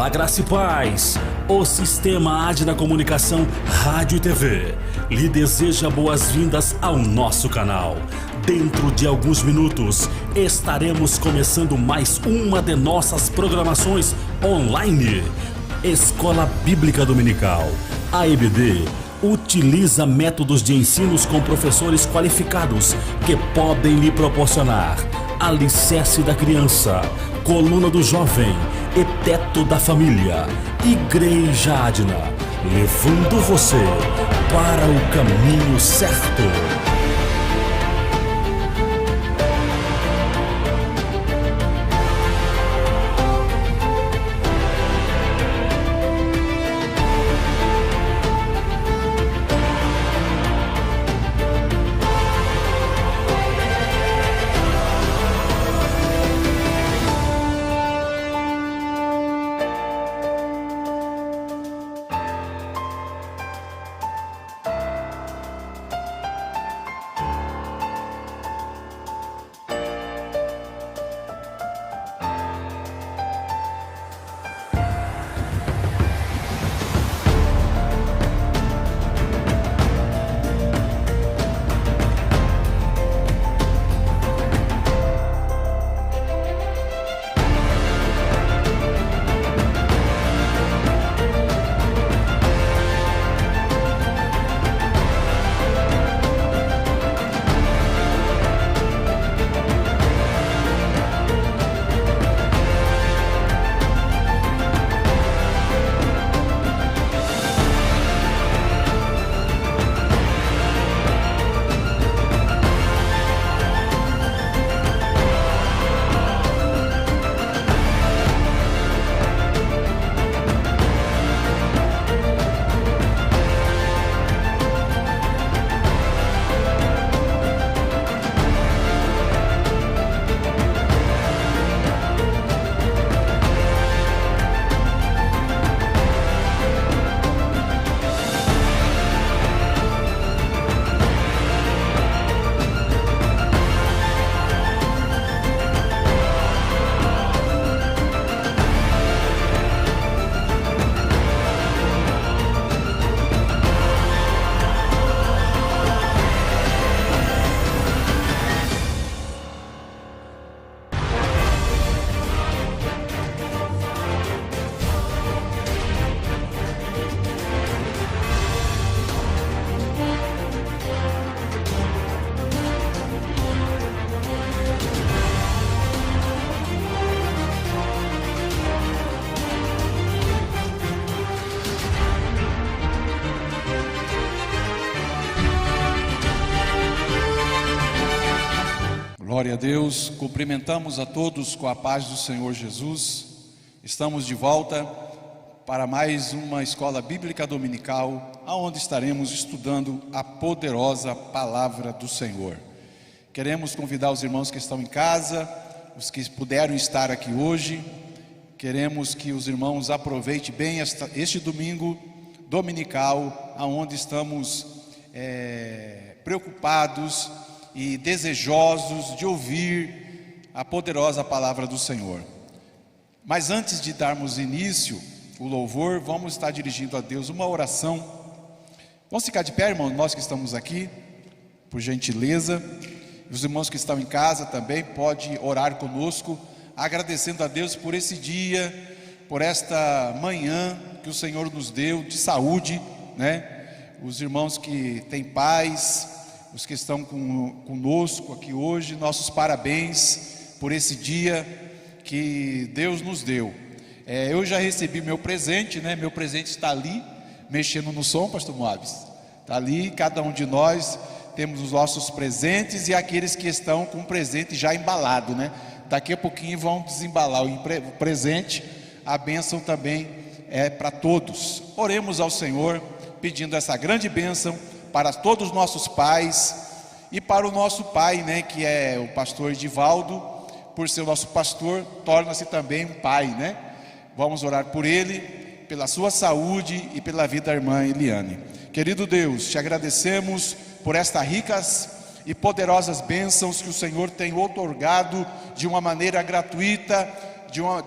Olá, graça e paz. O Sistema Adna Comunicação, Rádio e TV lhe deseja boas-vindas ao nosso canal. Dentro de alguns minutos, estaremos começando mais uma de nossas programações online. Escola Bíblica Dominical. A EBD utiliza métodos de ensinos com professores qualificados que podem lhe proporcionar alicerce da criança, coluna do jovem e teto da família. Igreja Adna, levando você para o caminho certo. Glória a Deus, cumprimentamos a todos com a paz do Senhor Jesus. Estamos de volta para mais uma escola bíblica dominical, onde estaremos estudando a poderosa palavra do Senhor. Queremos convidar os irmãos que estão em casa, os que puderam estar aqui hoje. Queremos que os irmãos aproveitem bem este domingo dominical, onde estamos preocupados e desejosos de ouvir a poderosa palavra do Senhor. Mas antes de darmos início o louvor, vamos estar dirigindo a Deus uma oração. Vamos ficar de pé, irmãos, nós que estamos aqui, por gentileza. Os irmãos que estão em casa também podem orar conosco, agradecendo a Deus por esse dia, por esta manhã que o Senhor nos deu de saúde, né? Os irmãos que têm paz, os que estão conosco aqui hoje, nossos parabéns por esse dia que Deus nos deu. Eu já recebi meu presente, né? Meu presente está ali, mexendo no som, pastor Moabs. Está ali, cada um de nós temos os nossos presentes e aqueles que estão com o presente já embalado, né? Daqui a pouquinho vão desembalar o presente. A bênção também é para todos. Oremos ao Senhor, pedindo essa grande bênção para todos os nossos pais e para o nosso pai, né, que é o pastor Edivaldo. Por ser o nosso pastor, torna-se também um pai, né? Vamos orar por ele, pela sua saúde e pela vida da irmã Eliane. Querido Deus, te agradecemos por estas ricas e poderosas bênçãos que o Senhor tem outorgado de uma maneira gratuita,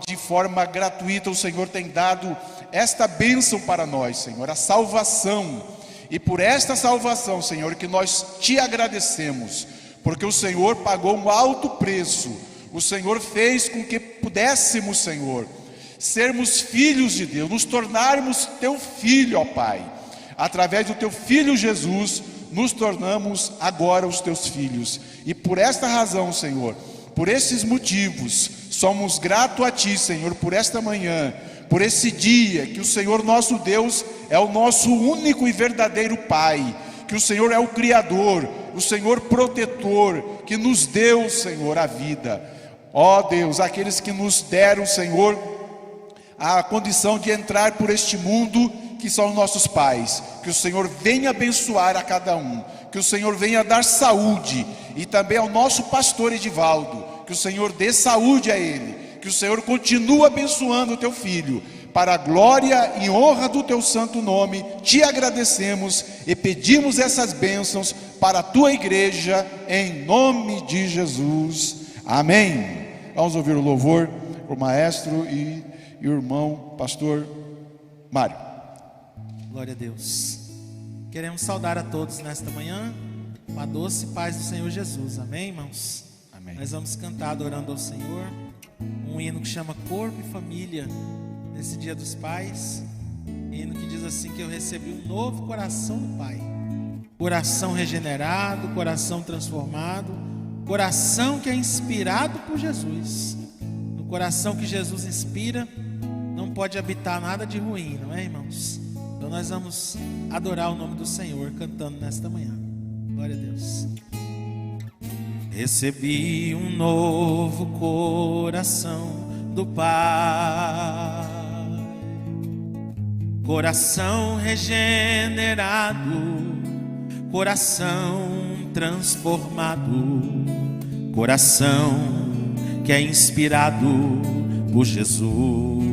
de forma gratuita, o Senhor tem dado esta bênção para nós, Senhor, a salvação. E por esta salvação, Senhor, que nós te agradecemos, porque o Senhor pagou um alto preço. O Senhor fez com que pudéssemos, Senhor, sermos filhos de Deus, nos tornarmos teu filho, ó Pai. Através do teu Filho Jesus, nos tornamos agora os teus filhos. E por esta razão, Senhor, por esses motivos, somos gratos a ti, Senhor, por esta manhã, por esse dia que o Senhor nosso Deus é o nosso único e verdadeiro Pai, que o Senhor é o Criador, o Senhor protetor, que nos deu, Senhor, a vida. Ó Deus, aqueles que nos deram, Senhor, a condição de entrar por este mundo, que são nossos pais, que o Senhor venha abençoar a cada um, que o Senhor venha dar saúde, e também ao nosso pastor Edivaldo, que o Senhor dê saúde a ele, que o Senhor continue abençoando o teu filho, para a glória e honra do teu santo nome. Te agradecemos e pedimos essas bênçãos para a tua igreja, em nome de Jesus, amém. Vamos ouvir o louvor, o maestro e o irmão pastor Mário. Glória a Deus. Queremos saudar a todos nesta manhã com a doce paz do Senhor Jesus, amém, irmãos? Amém. Nós vamos cantar adorando ao Senhor um hino que chama Corpo e Família, nesse dia dos pais, hino que diz assim: que eu recebi um novo coração do Pai, coração regenerado, coração transformado, coração que é inspirado por Jesus. No coração que Jesus inspira não pode habitar nada de ruim, não é, irmãos? Então nós vamos adorar o nome do Senhor cantando nesta manhã. Glória a Deus. Recebi um novo coração do Pai, coração regenerado, coração transformado, coração que é inspirado por Jesus.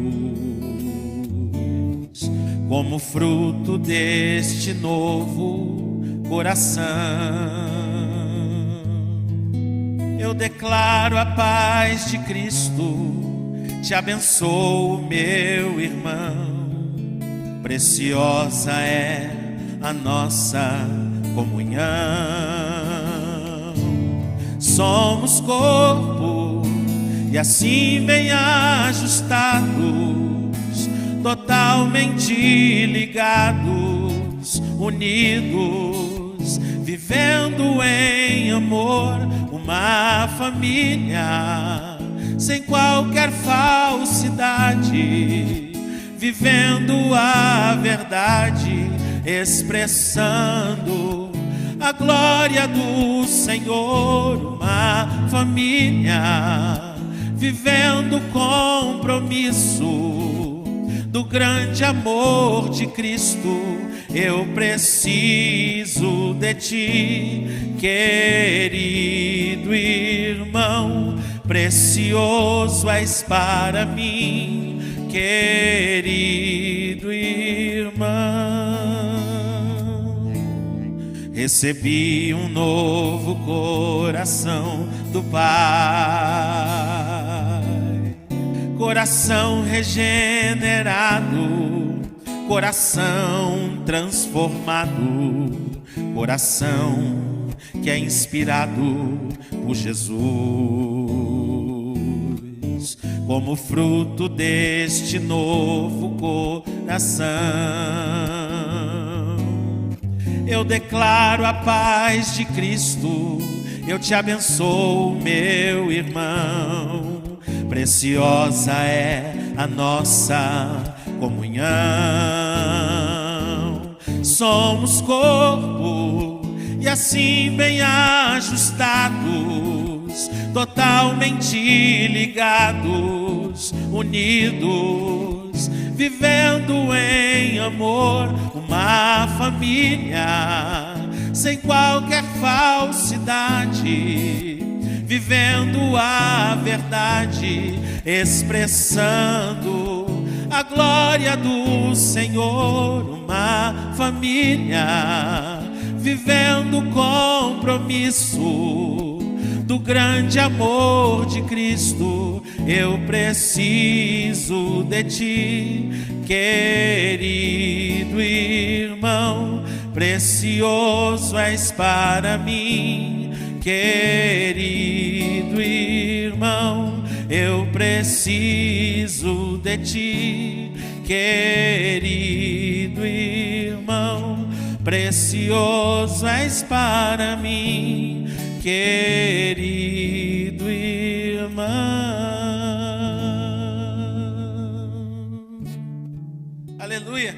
Como fruto deste novo coração, eu declaro a paz de Cristo, te abençoo, meu irmão. Preciosa é a nossa comunhão. Somos corpo e assim bem ajustados, totalmente ligados, unidos, vivendo em amor, uma família, sem qualquer falsidade, vivendo a verdade, expressando a glória do Senhor, uma família, vivendo compromisso do grande amor de Cristo. Eu preciso de ti, querido irmão, precioso és para mim, querido irmão. Recebi um novo coração do Pai, coração regenerado, coração transformado, coração que é inspirado por Jesus. Como fruto deste novo coração, eu declaro a paz de Cristo, eu te abençoo, meu irmão. Preciosa é a nossa comunhão. Somos corpo e assim bem ajustados, totalmente ligados, unidos, vivendo em amor, uma família, sem qualquer falsidade, vivendo a verdade, expressando a glória do Senhor, uma família, vivendo compromisso do grande amor de Cristo. Eu preciso de ti, querido irmão, precioso és para mim, querido irmão. Eu preciso de ti, querido irmão, precioso és para mim, querido irmão. Aleluia,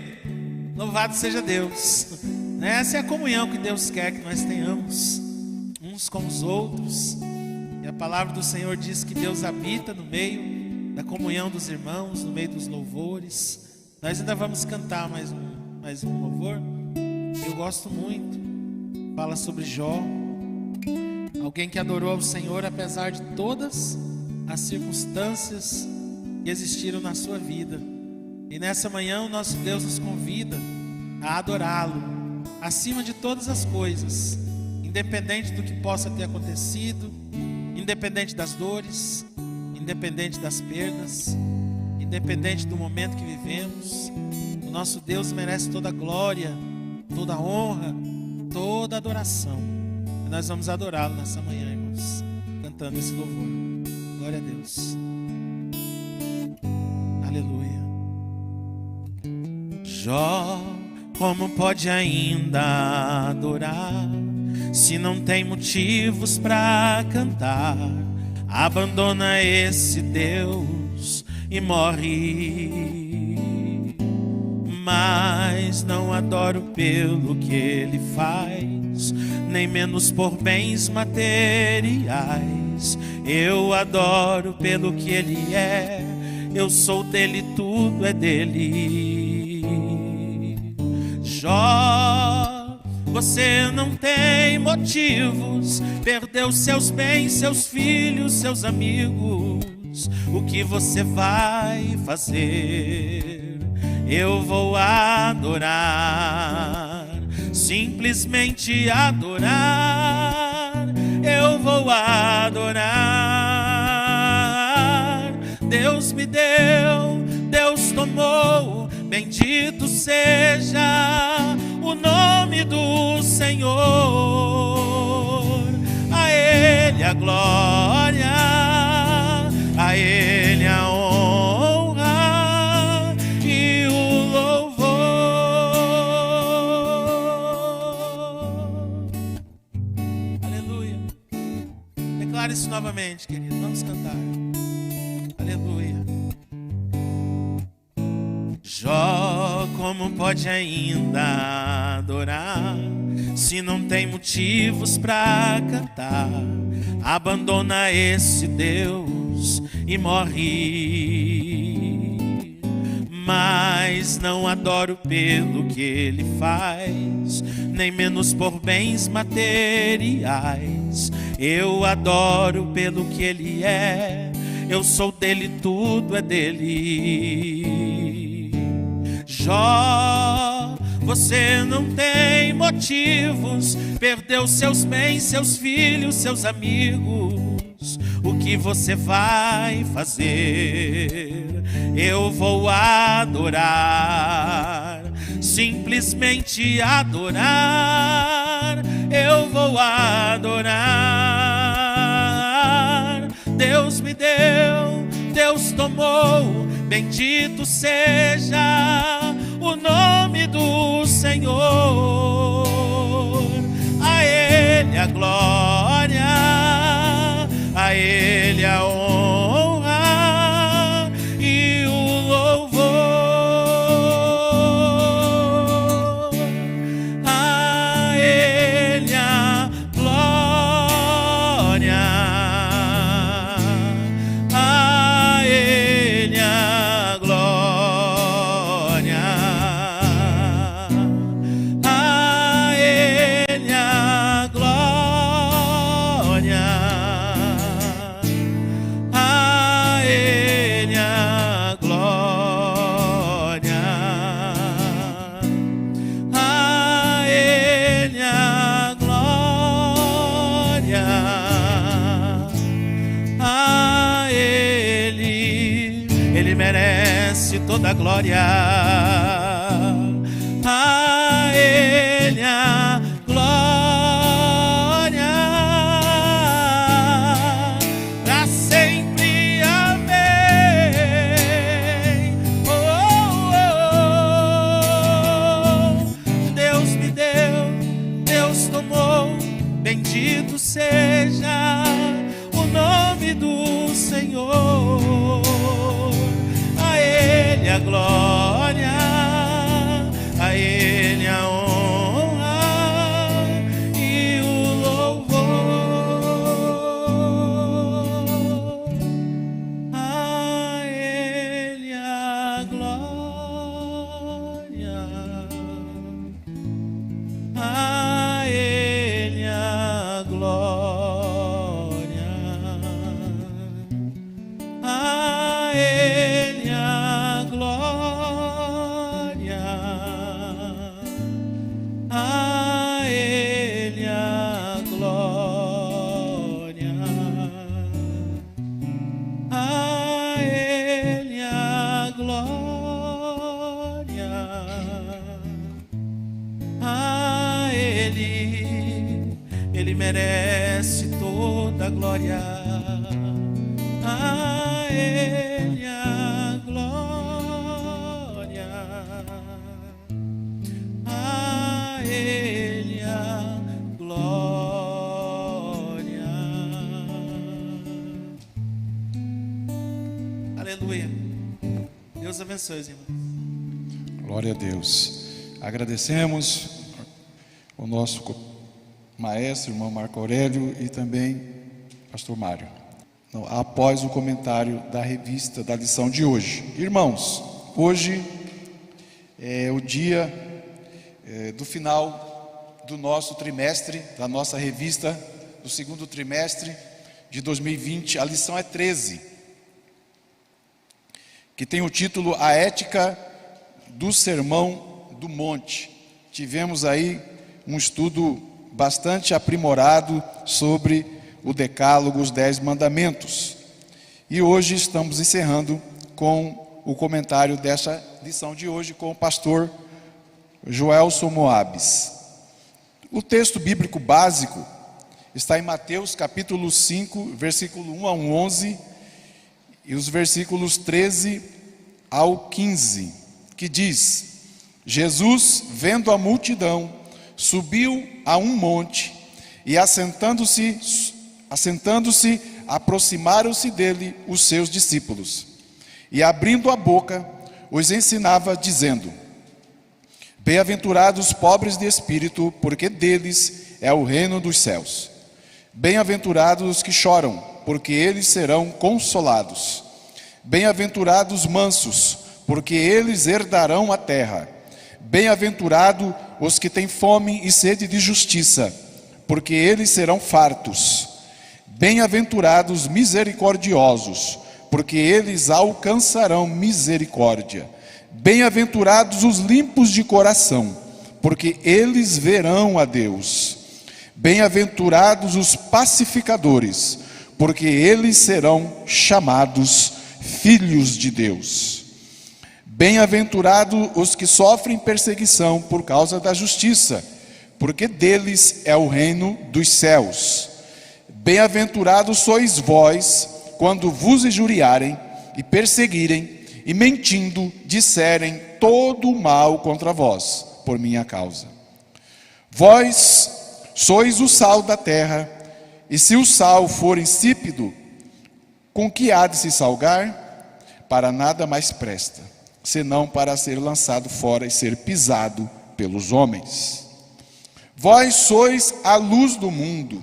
louvado seja Deus. Essa é a comunhão que Deus quer que nós tenhamos uns com os outros. E a palavra do Senhor diz que Deus habita no meio da comunhão dos irmãos, no meio dos louvores. Nós ainda vamos cantar mais um louvor. Eu gosto muito. Fala sobre Jó, alguém que adorou ao Senhor apesar de todas as circunstâncias que existiram na sua vida. E nessa manhã o nosso Deus nos convida a adorá-lo acima de todas as coisas, independente do que possa ter acontecido, independente das dores, independente das perdas, independente do momento que vivemos. O nosso Deus merece toda a glória, toda a honra, toda a adoração. E nós vamos adorá-lo nessa manhã, irmãos, cantando esse louvor. Glória a Deus. Aleluia. Jó, como pode ainda adorar se não tem motivos para cantar? Abandona esse Deus e morre. Mas não adoro pelo que ele faz, nem menos por bens materiais. Eu adoro pelo que ele é. Eu sou dele, tudo é dele. Jó, você não tem motivos, perdeu seus bens, seus filhos, seus amigos. O que você vai fazer? Eu vou adorar, simplesmente adorar. Eu vou adorar. Deus me deu, Deus tomou, bendito seja o nome do Senhor. A Ele a glória, a Ele a honra e o louvor. Aleluia. Declare isso novamente, querido. Vamos cantar. Aleluia. Jó, como pode ainda adorar se não tem motivos para cantar? Abandona esse Deus e morre. Mas não adoro pelo que ele faz, nem menos por bens materiais. Eu adoro pelo que ele é. Eu sou dele, tudo é dele. Jó, você não tem motivos, perdeu seus bens, seus filhos, seus amigos. O que você vai fazer? Eu vou adorar, simplesmente adorar. Eu vou adorar. Deus me deu, Deus tomou, bendito seja o nome do Senhor. A Ele a glória, a Ele a honra e o louvor. A Ele a glória, a Ele a glória, a merece toda a glória. A Ele a glória, pra sempre. Amém. Oh, oh, oh. Deus me deu, Deus tomou, bendito seja o nome do Senhor. A Ele a glória, a Ele a honra e o louvor. A Ele a glória, a Ele a glória, a Ele a glória, a Ele a glória, a Ele a glória, a Ele merece toda a glória. A Ele a glória, a Ele a glória. Aleluia. Deus abençoe, irmãos. Glória a Deus. Agradecemos o nosso maestro, irmão Marco Aurélio, e também pastor Mário, após o comentário da revista, da lição de hoje. Irmãos, hoje é o dia do final do nosso trimestre, da nossa revista, do segundo trimestre de 2020. A lição é 13, que tem o título A Ética do Sermão do Monte. Tivemos aí um estudo bastante aprimorado sobre o Decálogo, os 10 mandamentos. E hoje estamos encerrando com o comentário dessa lição de hoje com o pastor Joelson Moabes. O texto bíblico básico está em Mateus capítulo 5, versículo 1 a 11, e os versículos 13 ao 15, que diz: Jesus, vendo a multidão, subiu a um monte, e assentando-se, aproximaram-se dele os seus discípulos, e abrindo a boca, os ensinava, dizendo: Bem-aventurados os pobres de espírito, porque deles é o reino dos céus. Bem-aventurados os que choram, porque eles serão consolados. Bem-aventurados os mansos, porque eles herdarão a terra. Bem-aventurados os que têm fome e sede de justiça, porque eles serão fartos. Bem-aventurados os misericordiosos, porque eles alcançarão misericórdia. Bem-aventurados os limpos de coração, porque eles verão a Deus. Bem-aventurados os pacificadores, porque eles serão chamados filhos de Deus. Bem-aventurados os que sofrem perseguição por causa da justiça, porque deles é o reino dos céus. Bem-aventurados sois vós, quando vos injuriarem e perseguirem, e mentindo disserem todo o mal contra vós, por minha causa. Vós sois o sal da terra, e se o sal for insípido, com que há de se salgar? Para nada mais presta, senão para ser lançado fora e ser pisado pelos homens. Vós sois a luz do mundo.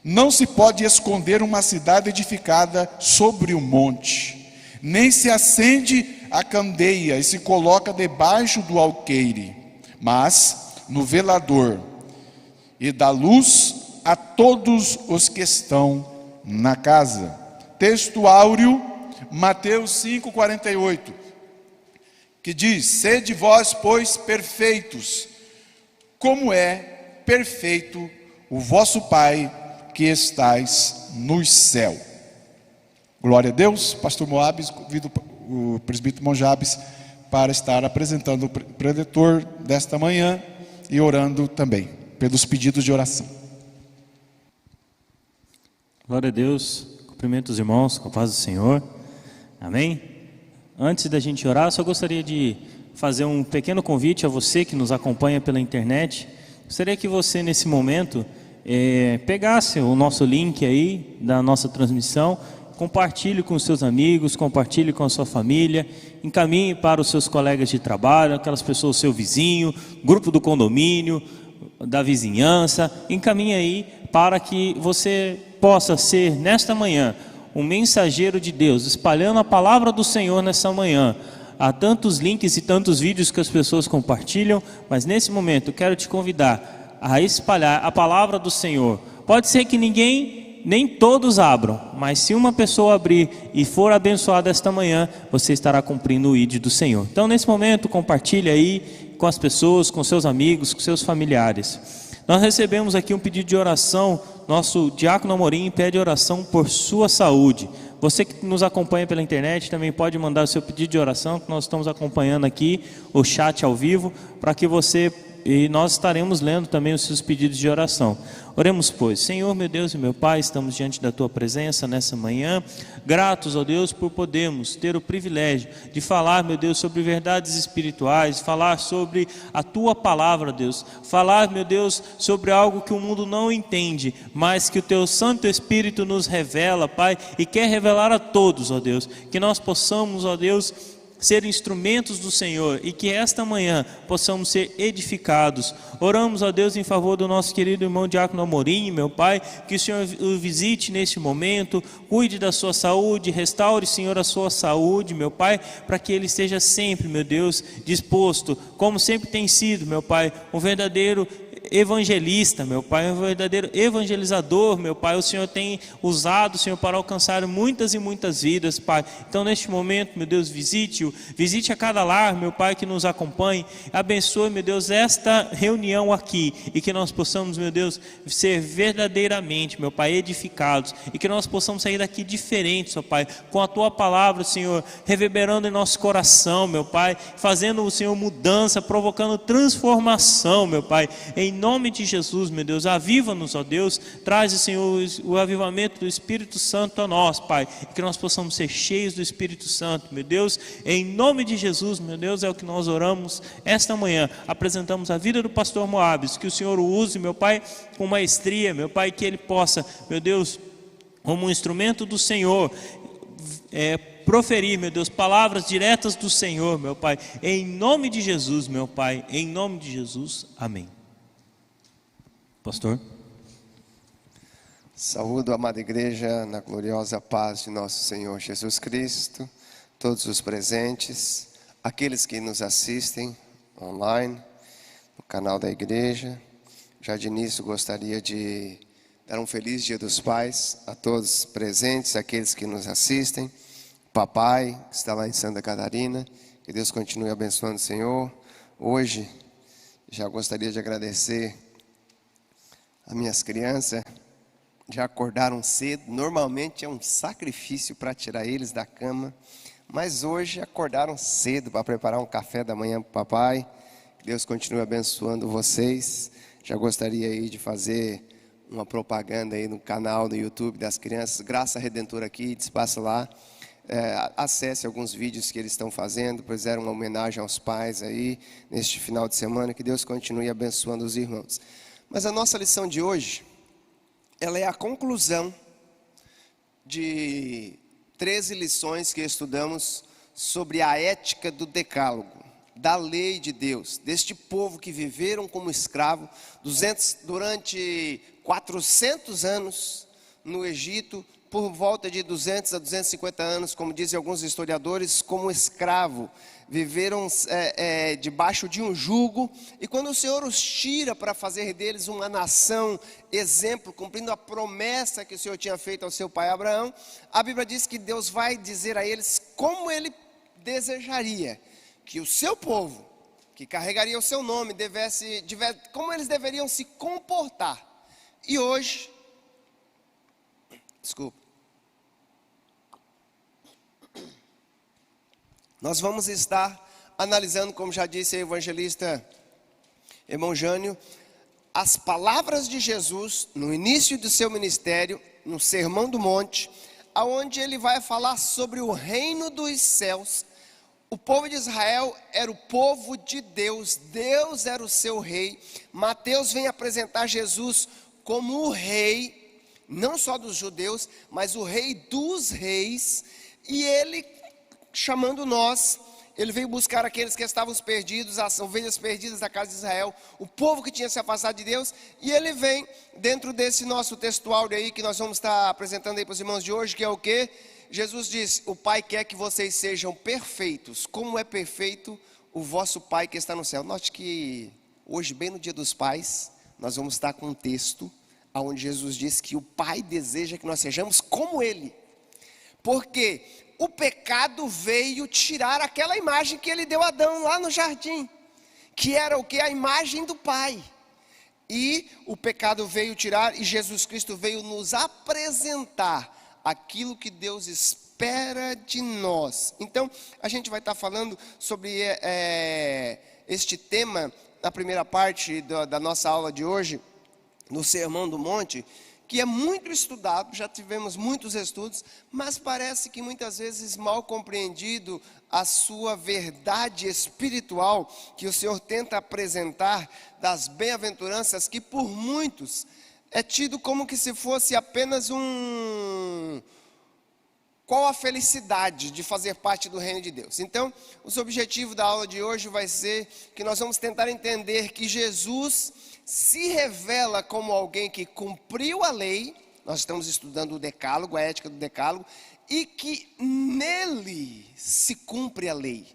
Não se pode esconder uma cidade edificada sobre um monte, nem se acende a candeia e se coloca debaixo do alqueire, mas no velador, e dá luz a todos os que estão na casa. Texto áureo, Mateus 5,48, que diz: Sede vós, pois, perfeitos, como é perfeito o vosso Pai que estais no céu. Glória a Deus. Pastor Moabes, convido o presbítero Monjabes para estar apresentando o preletor desta manhã e orando também pelos pedidos de oração. Glória a Deus, cumprimento os irmãos com a paz do Senhor, amém? Antes da gente orar, só gostaria de fazer um pequeno convite a você que nos acompanha pela internet. Gostaria que você nesse momento pegasse o nosso link aí da nossa transmissão, compartilhe com os seus amigos, compartilhe com a sua família, encaminhe para os seus colegas de trabalho, aquelas pessoas, seu vizinho, grupo do condomínio, da vizinhança, encaminhe aí para que você possa ser nesta manhã um mensageiro de Deus, espalhando a palavra do Senhor nessa manhã. Há tantos links e tantos vídeos que as pessoas compartilham, mas nesse momento eu quero te convidar a espalhar a palavra do Senhor. Pode ser que nem todos abram, mas se uma pessoa abrir e for abençoada esta manhã, você estará cumprindo o ID do Senhor. Então nesse momento compartilhe aí com as pessoas, com seus amigos, com seus familiares. Nós recebemos aqui um pedido de oração. Nosso diácono Amorim pede oração por sua saúde. Você que nos acompanha pela internet também pode mandar o seu pedido de oração, que nós estamos acompanhando aqui o chat ao vivo, para que você e nós estaremos lendo também os seus pedidos de oração. Oremos, pois. Senhor, meu Deus e meu Pai, estamos diante da Tua presença nessa manhã, gratos, ó Deus, por podermos ter o privilégio de falar, meu Deus, sobre verdades espirituais, falar sobre a Tua palavra, Deus, falar, meu Deus, sobre algo que o mundo não entende, mas que o Teu Santo Espírito nos revela, Pai, e quer revelar a todos, ó Deus, que nós possamos, ó Deus, ser instrumentos do Senhor e que esta manhã possamos ser edificados. Oramos a Deus em favor do nosso querido irmão Diácono Amorim, meu Pai, que o Senhor o visite neste momento, cuide da sua saúde, restaure, Senhor, a sua saúde, meu Pai, para que ele esteja sempre, meu Deus, disposto, como sempre tem sido, meu Pai, um verdadeiro evangelista, meu Pai, um verdadeiro evangelizador, meu Pai. O Senhor tem usado, Senhor, para alcançar muitas e muitas vidas, Pai. Então neste momento, meu Deus, visite-o, visite a cada lar, meu Pai, que nos acompanhe, abençoe, meu Deus, esta reunião aqui, e que nós possamos, meu Deus, ser verdadeiramente, meu Pai, edificados, e que nós possamos sair daqui diferentes, ó Pai, com a Tua palavra, Senhor, reverberando em nosso coração, meu Pai, fazendo, o Senhor, mudança, provocando transformação, meu Pai, em nome de Jesus, meu Deus, aviva-nos, ó Deus, traz, Senhor, o avivamento do Espírito Santo a nós, Pai, e que nós possamos ser cheios do Espírito Santo, meu Deus, em nome de Jesus, meu Deus, é o que nós oramos esta manhã. Apresentamos a vida do pastor Moabes, que o Senhor o use, meu Pai, com maestria, meu Pai, que ele possa, meu Deus, como um instrumento do Senhor, proferir, meu Deus, palavras diretas do Senhor, meu Pai, em nome de Jesus, meu Pai, em nome de Jesus, amém. Pastor. Saúdo a amada igreja na gloriosa paz de nosso Senhor Jesus Cristo, todos os presentes, aqueles que nos assistem online, no canal da igreja. Já de início gostaria de dar um feliz Dia dos Pais a todos presentes, aqueles que nos assistem, papai que está lá em Santa Catarina, que Deus continue abençoando o Senhor. Hoje já gostaria de agradecer as minhas crianças, já acordaram cedo. Normalmente é um sacrifício para tirar eles da cama, mas hoje acordaram cedo para preparar um café da manhã para o papai. Que Deus continue abençoando vocês. Já gostaria aí de fazer uma propaganda aí no canal do YouTube das crianças, Graça Redentora Kids, passa lá, acesse alguns vídeos que eles estão fazendo, fizeram uma homenagem aos pais aí, neste final de semana. Que Deus continue abençoando os irmãos. Mas a nossa lição de hoje, ela é a conclusão de 13 lições que estudamos sobre a ética do decálogo, da lei de Deus, deste povo que viveram como escravo durante 400 anos no Egito, por volta de 200 a 250 anos, como dizem alguns historiadores, como escravo. Viveram debaixo de um jugo, e quando o Senhor os tira para fazer deles uma nação exemplo, cumprindo a promessa que o Senhor tinha feito ao seu pai Abraão, a Bíblia diz que Deus vai dizer a eles como Ele desejaria que o seu povo, que carregaria o seu nome, como eles deveriam se comportar. E hoje, nós vamos estar analisando, como já disse a evangelista irmão Jânio, as palavras de Jesus no início do seu ministério, no Sermão do Monte, aonde ele vai falar sobre o reino dos céus. O povo de Israel era o povo de Deus, Deus era o seu rei. Mateus vem apresentar Jesus como o rei, não só dos judeus, mas o rei dos reis. E ele, chamando nós, ele veio buscar aqueles que estavam perdidos, as ovelhas perdidas da casa de Israel, o povo que tinha se afastado de Deus. E ele vem dentro desse nosso textual aí, que nós vamos estar apresentando aí para os irmãos de hoje, que é o quê? Jesus diz: o Pai quer que vocês sejam perfeitos, como é perfeito o vosso Pai que está no céu. Note que hoje, bem no dia dos pais, nós vamos estar com um texto onde Jesus diz que o Pai deseja que nós sejamos como Ele. Porque o pecado veio tirar aquela imagem que Ele deu a Adão lá no jardim, que era o que? A imagem do Pai. E o pecado veio tirar, e Jesus Cristo veio nos apresentar aquilo que Deus espera de nós. Então, a gente vai estar falando sobre este tema na primeira parte da nossa aula de hoje, no Sermão do Monte, que é muito estudado, já tivemos muitos estudos, mas parece que muitas vezes mal compreendido a sua verdade espiritual, que o Senhor tenta apresentar das bem-aventuranças, que por muitos é tido como que se fosse apenas qual a felicidade de fazer parte do reino de Deus. Então, os objetivos da aula de hoje vai ser que nós vamos tentar entender que Jesus se revela como alguém que cumpriu a lei. Nós estamos estudando o decálogo, a ética do decálogo, e que nele se cumpre a lei.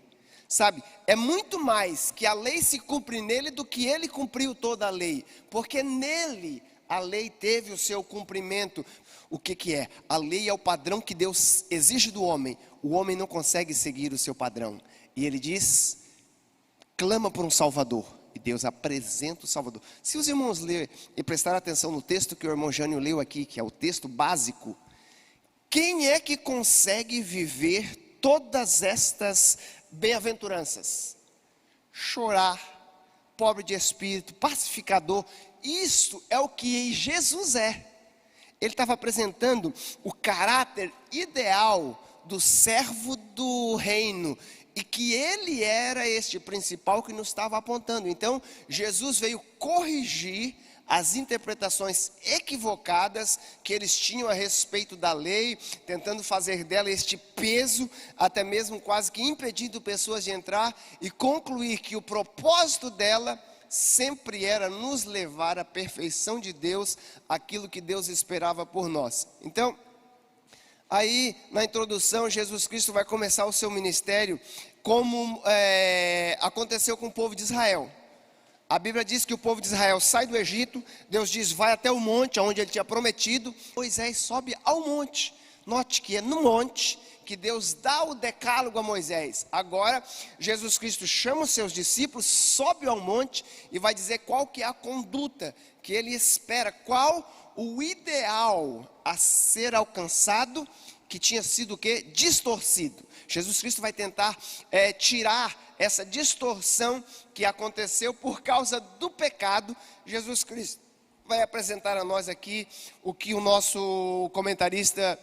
Sabe, é muito mais que a lei se cumpre nele do que ele cumpriu toda a lei, porque nele a lei teve o seu cumprimento. O que é? A lei é o padrão que Deus exige do homem. O homem não consegue seguir o seu padrão. E ele diz, clama por um Salvador. E Deus apresenta o Salvador. Se os irmãos lerem e prestarem atenção no texto que o irmão Jânio leu aqui, que é o texto básico, quem é que consegue viver todas estas bem-aventuranças? Chorar, pobre de espírito, pacificador. Isso é o que Jesus é. Ele estava apresentando o caráter ideal do servo do reino, e que ele era este principal que nos estava apontando. Então, Jesus veio corrigir as interpretações equivocadas que eles tinham a respeito da lei, tentando fazer dela este peso, até mesmo quase que impedindo pessoas de entrar, e concluir que o propósito dela sempre era nos levar à perfeição de Deus, aquilo que Deus esperava por nós. Então, aí na introdução, Jesus Cristo vai começar o seu ministério, como aconteceu com o povo de Israel. A Bíblia diz que o povo de Israel sai do Egito, Deus diz, vai até o monte, onde ele tinha prometido. Moisés sobe ao monte. Note que é no monte que Deus dá o decálogo a Moisés. Agora, Jesus Cristo chama os seus discípulos, sobe ao monte e vai dizer qual que é a conduta que ele espera, qual o ideal a ser alcançado, que tinha sido o quê? Distorcido. Jesus Cristo vai tentar tirar essa distorção que aconteceu por causa do pecado. Jesus Cristo vai apresentar a nós aqui o que o nosso comentarista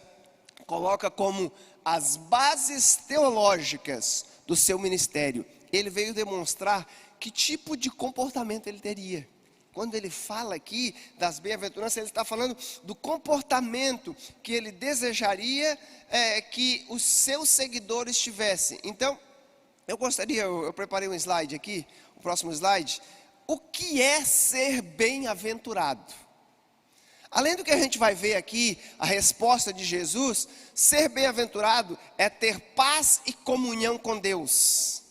coloca como as bases teológicas do seu ministério. Ele veio demonstrar que tipo de comportamento ele teria. Quando ele fala aqui das bem-aventuranças, ele está falando do comportamento que ele desejaria que os seus seguidores tivessem. Então, eu preparei um slide aqui, o próximo slide. O que é ser bem-aventurado? Além do que a gente vai ver aqui, a resposta de Jesus, ser bem-aventurado é ter paz e comunhão com Deus.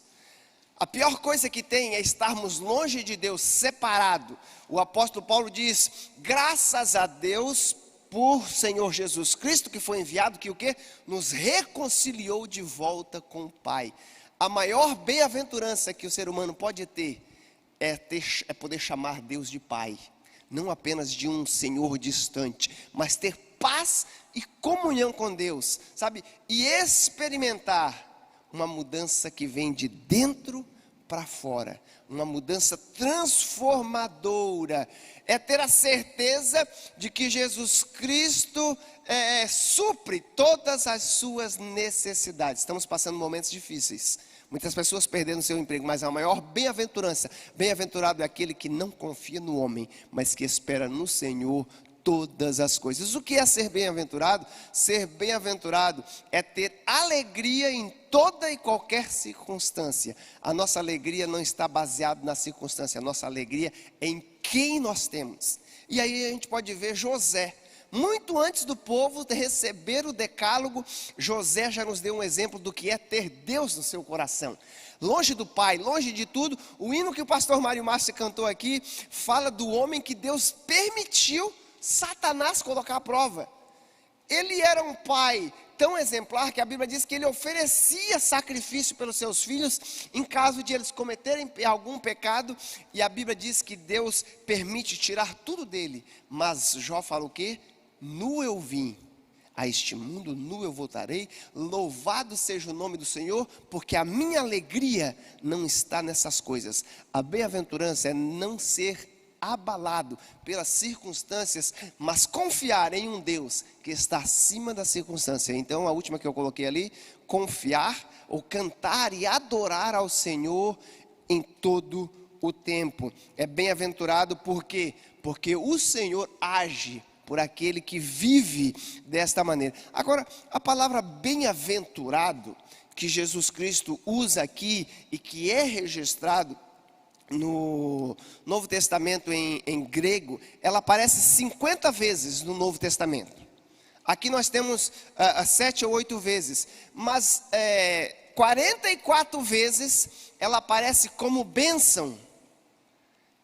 A pior coisa que tem é estarmos longe de Deus, separado. O apóstolo Paulo diz, graças a Deus por Senhor Jesus Cristo, que foi enviado, que o quê? Nos reconciliou de volta com o Pai. A maior bem-aventurança que o ser humano pode ter é poder chamar Deus de Pai. Não apenas de um Senhor distante, mas ter paz e comunhão com Deus, sabe? E experimentar uma mudança que vem de dentro para fora, uma mudança transformadora. É ter a certeza de que Jesus Cristo supre todas as suas necessidades. Estamos passando momentos difíceis, muitas pessoas perdendo seu emprego, mas a maior bem-aventurança, bem-aventurado é aquele que não confia no homem, mas que espera no Senhor todas as coisas. O que é ser bem-aventurado? Ser bem-aventurado é ter alegria em toda e qualquer circunstância. A nossa alegria não está baseada na circunstância, a nossa alegria é em quem nós temos. E aí a gente pode ver José. Muito antes do povo receber o decálogo, José já nos deu um exemplo do que é ter Deus no seu coração. Longe do pai, longe de tudo, o hino que o pastor Mário Márcio cantou aqui, fala do homem que Deus permitiu Satanás colocar à prova. Ele era um pai tão exemplar que a Bíblia diz que ele oferecia sacrifício pelos seus filhos em caso de eles cometerem algum pecado, e a Bíblia diz que Deus permite tirar tudo dele. Mas Jó fala o quê? Nu eu vim, a este mundo nu eu voltarei, louvado seja o nome do Senhor, porque a minha alegria não está nessas coisas. A bem-aventurança é não ser abalado pelas circunstâncias, mas confiar em um Deus que está acima da circunstância. Então a última que eu coloquei ali, confiar ou cantar e adorar ao Senhor em todo o tempo. É bem-aventurado por quê? Porque o Senhor age por aquele que vive desta maneira. Agora, a palavra bem-aventurado que Jesus Cristo usa aqui e que é registrado no Novo Testamento em grego, ela aparece 50 vezes no Novo Testamento. Aqui nós temos 7 ou 8 vezes, mas 44 vezes ela aparece como bênção.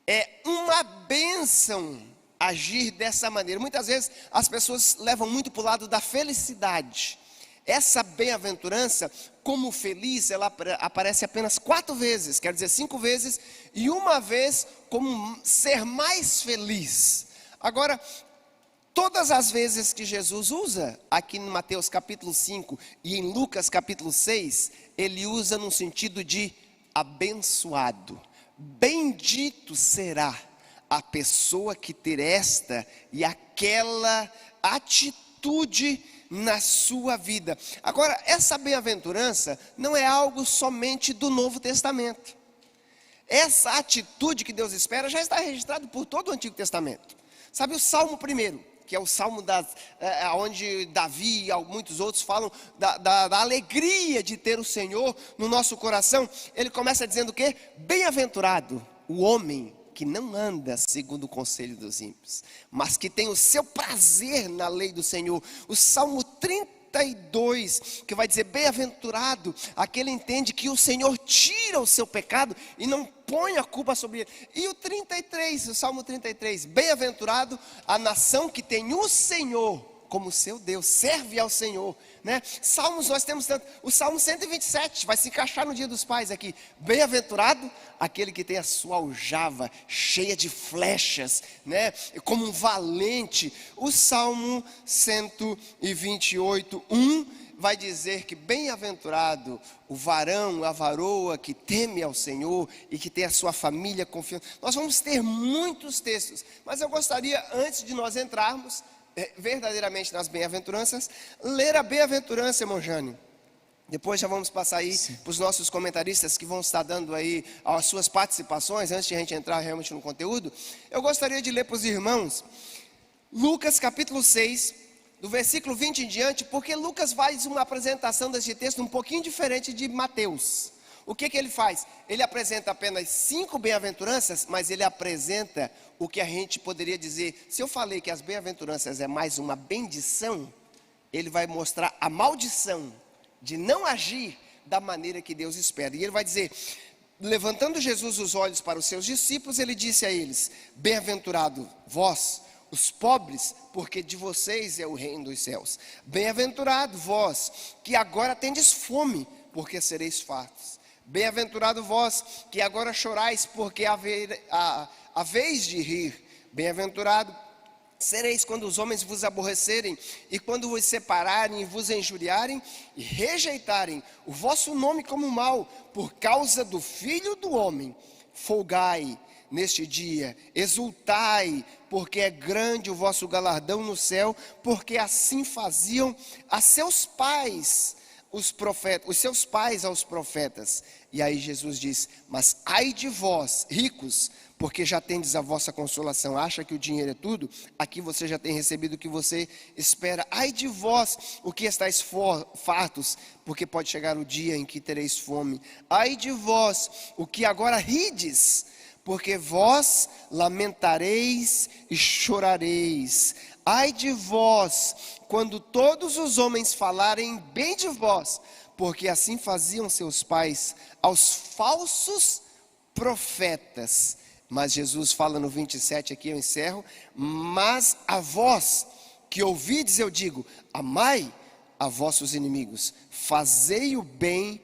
É uma bênção agir dessa maneira. Muitas vezes as pessoas levam muito para o lado da felicidade. Essa bem-aventurança, como feliz, ela aparece apenas 4 vezes, quer dizer 5 vezes, e uma vez como ser mais feliz. Agora, todas as vezes que Jesus usa, aqui em Mateus capítulo 5 e em Lucas capítulo 6, ele usa no sentido de abençoado. Bendito será a pessoa que ter esta e aquela atitude na sua vida. Agora, essa bem-aventurança não é algo somente do Novo Testamento. Essa atitude que Deus espera já está registrada por todo o Antigo Testamento. Sabe o Salmo 1º, que é o Salmo onde Davi e muitos outros falam da alegria de ter o Senhor no nosso coração. Ele começa dizendo o quê? Bem-aventurado o homem que não anda segundo o conselho dos ímpios, mas que tem o seu prazer na lei do Senhor. O Salmo 32, que vai dizer, bem-aventurado aquele que entende que o Senhor tira o seu pecado e não põe a culpa sobre ele. E o 33, o Salmo 33, bem-aventurado a nação que tem o Senhor como seu Deus, serve ao Senhor, né? Salmos nós temos tanto. O Salmo 127 vai se encaixar no Dia dos Pais aqui. Bem-aventurado aquele que tem a sua aljava cheia de flechas, né? Como um valente. O Salmo 128, 1 vai dizer que bem-aventurado o varão, a varoa que teme ao Senhor e que tem a sua família confiante. Nós vamos ter muitos textos, mas eu gostaria, antes de nós entrarmos verdadeiramente nas bem-aventuranças, ler a bem-aventurança, irmão Jânio. Depois já vamos passar aí para os nossos comentaristas que vão estar dando aí as suas participações, antes de a gente entrar realmente no conteúdo. Eu gostaria de ler para os irmãos Lucas capítulo 6, do versículo 20 em diante, porque Lucas faz uma apresentação desse texto um pouquinho diferente de Mateus. O que ele faz? Ele apresenta apenas 5 bem-aventuranças, mas ele apresenta o que a gente poderia dizer. Se eu falei que as bem-aventuranças é mais uma bendição, ele vai mostrar a maldição de não agir da maneira que Deus espera. E ele vai dizer, levantando Jesus os olhos para os seus discípulos, ele disse a eles, bem-aventurado vós, os pobres, porque de vocês é o reino dos céus. Bem-aventurado vós, que agora tendes fome, porque sereis fartos. Bem-aventurado vós, que agora chorais, porque a vez de rir. Bem-aventurado Sereis quando os homens vos aborrecerem, e quando vos separarem e vos injuriarem, e rejeitarem o vosso nome como mal, por causa do Filho do Homem. Folgai neste dia, exultai, porque é grande o vosso galardão no céu, porque assim faziam a seus pais, os seus pais aos profetas. E aí Jesus diz: mas ai de vós, ricos, porque já tendes a vossa consolação. Acha que o dinheiro é tudo? Aqui você já tem recebido o que você espera. Ai de vós, o que estáis fartos, porque pode chegar o dia em que tereis fome. Ai de vós, o que agora rides, porque vós lamentareis e chorareis. Ai de vós, quando todos os homens falarem bem de vós, porque assim faziam seus pais aos falsos profetas. Mas Jesus fala no 27, aqui eu encerro: mas a vós que ouvides eu digo, amai a vossos inimigos, fazei o bem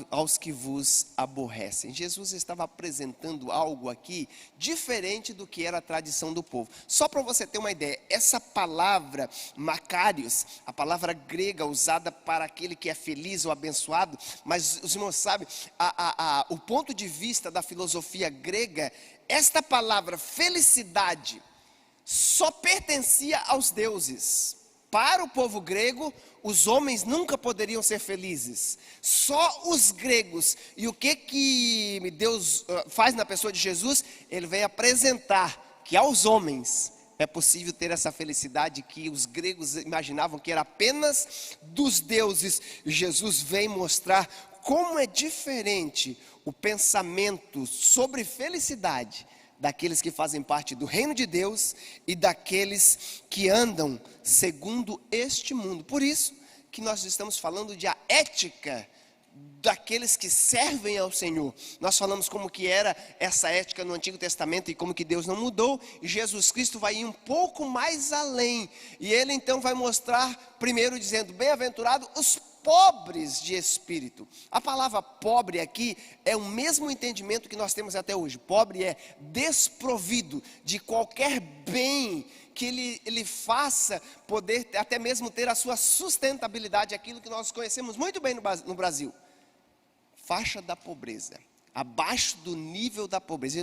aos que vos aborrecem. Jesus estava apresentando algo aqui diferente do que era a tradição do povo. Só para você ter uma ideia, essa palavra Macarios, a palavra grega usada para aquele que é feliz ou abençoado, mas os irmãos sabem, o ponto de vista da filosofia grega, esta palavra felicidade só pertencia aos deuses. Para o povo grego, os homens nunca poderiam ser felizes, só os gregos. E o que Deus faz na pessoa de Jesus? Ele vem apresentar que aos homens é possível ter essa felicidade que os gregos imaginavam que era apenas dos deuses. E Jesus vem mostrar como é diferente o pensamento sobre felicidade daqueles que fazem parte do reino de Deus e daqueles que andam segundo este mundo. Por isso que nós estamos falando de a ética daqueles que servem ao Senhor. Nós falamos como que era essa ética no Antigo Testamento e como que Deus não mudou, e Jesus Cristo vai ir um pouco mais além, e ele então vai mostrar, primeiro dizendo, bem-aventurado os pobres de espírito. A palavra pobre aqui é o mesmo entendimento que nós temos até hoje. Pobre é desprovido de qualquer bem que ele faça poder até mesmo ter a sua sustentabilidade, aquilo que nós conhecemos muito bem no Brasil. Faixa da pobreza, abaixo do nível da pobreza.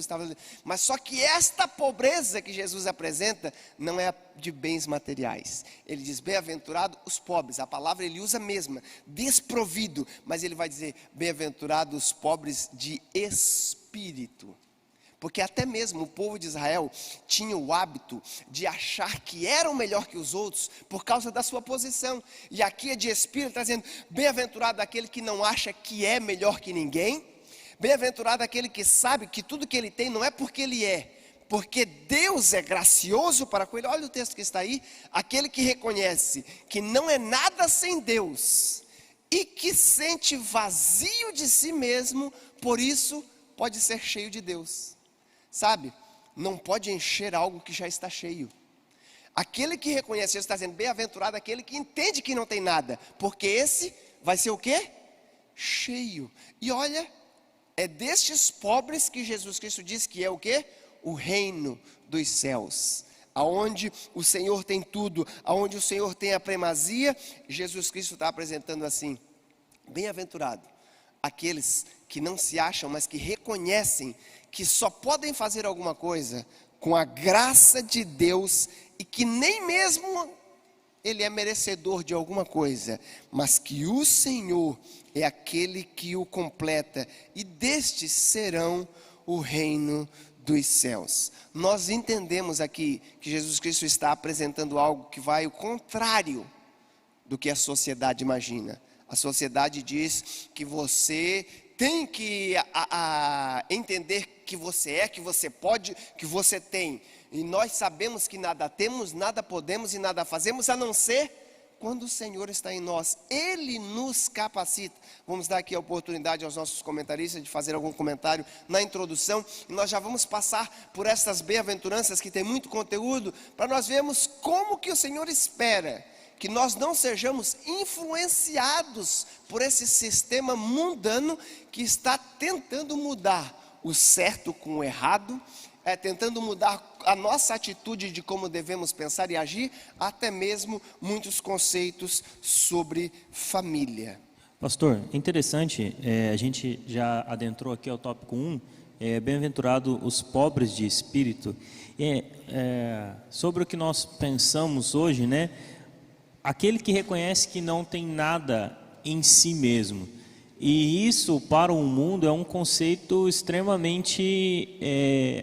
Mas só que esta pobreza que Jesus apresenta não é de bens materiais. Ele diz, bem-aventurado os pobres. A palavra ele usa a mesma, desprovido. Mas ele vai dizer, bem-aventurado os pobres de espírito. Porque até mesmo o povo de Israel tinha o hábito de achar que eram melhor que os outros por causa da sua posição. E aqui é de espírito, está dizendo, bem-aventurado aquele que não acha que é melhor que ninguém. Bem-aventurado aquele que sabe que tudo que ele tem não é porque ele é, porque Deus é gracioso para com ele. Olha o texto que está aí, aquele que reconhece que não é nada sem Deus e que sente vazio de si mesmo, por isso pode ser cheio de Deus. Sabe, não pode encher algo que já está cheio. Aquele que reconhece, Jesus está dizendo, bem-aventurado aquele que entende que não tem nada, porque esse vai ser o quê? Cheio. E olha, é destes pobres que Jesus Cristo diz que é o quê? O reino dos céus, aonde o Senhor tem tudo, aonde o Senhor tem a primazia. Jesus Cristo está apresentando assim, bem-aventurado aqueles que não se acham, mas que reconhecem que só podem fazer alguma coisa com a graça de Deus e que nem mesmo ele é merecedor de alguma coisa, mas que o Senhor é aquele que o completa, e destes serão o reino dos céus. Nós entendemos aqui que Jesus Cristo está apresentando algo que vai ao contrário do que a sociedade imagina. A sociedade diz que você tem que entender que você é, que você pode, que você tem. E nós sabemos que nada temos, nada podemos e nada fazemos, a não ser quando o Senhor está em nós. Ele nos capacita. Vamos dar aqui a oportunidade aos nossos comentaristas de fazer algum comentário na introdução. E nós já vamos passar por estas bem-aventuranças que tem muito conteúdo, para nós vermos como que o Senhor espera que nós não sejamos influenciados por esse sistema mundano que está tentando mudar o certo com o errado tentando mudar a nossa atitude de como devemos pensar e agir, até mesmo muitos conceitos sobre família. Pastor, é interessante, a gente já adentrou aqui ao tópico 1, bem-aventurado os pobres de espírito. Sobre o que nós pensamos hoje, né? Aquele que reconhece que não tem nada em si mesmo. E isso para o mundo é um conceito extremamente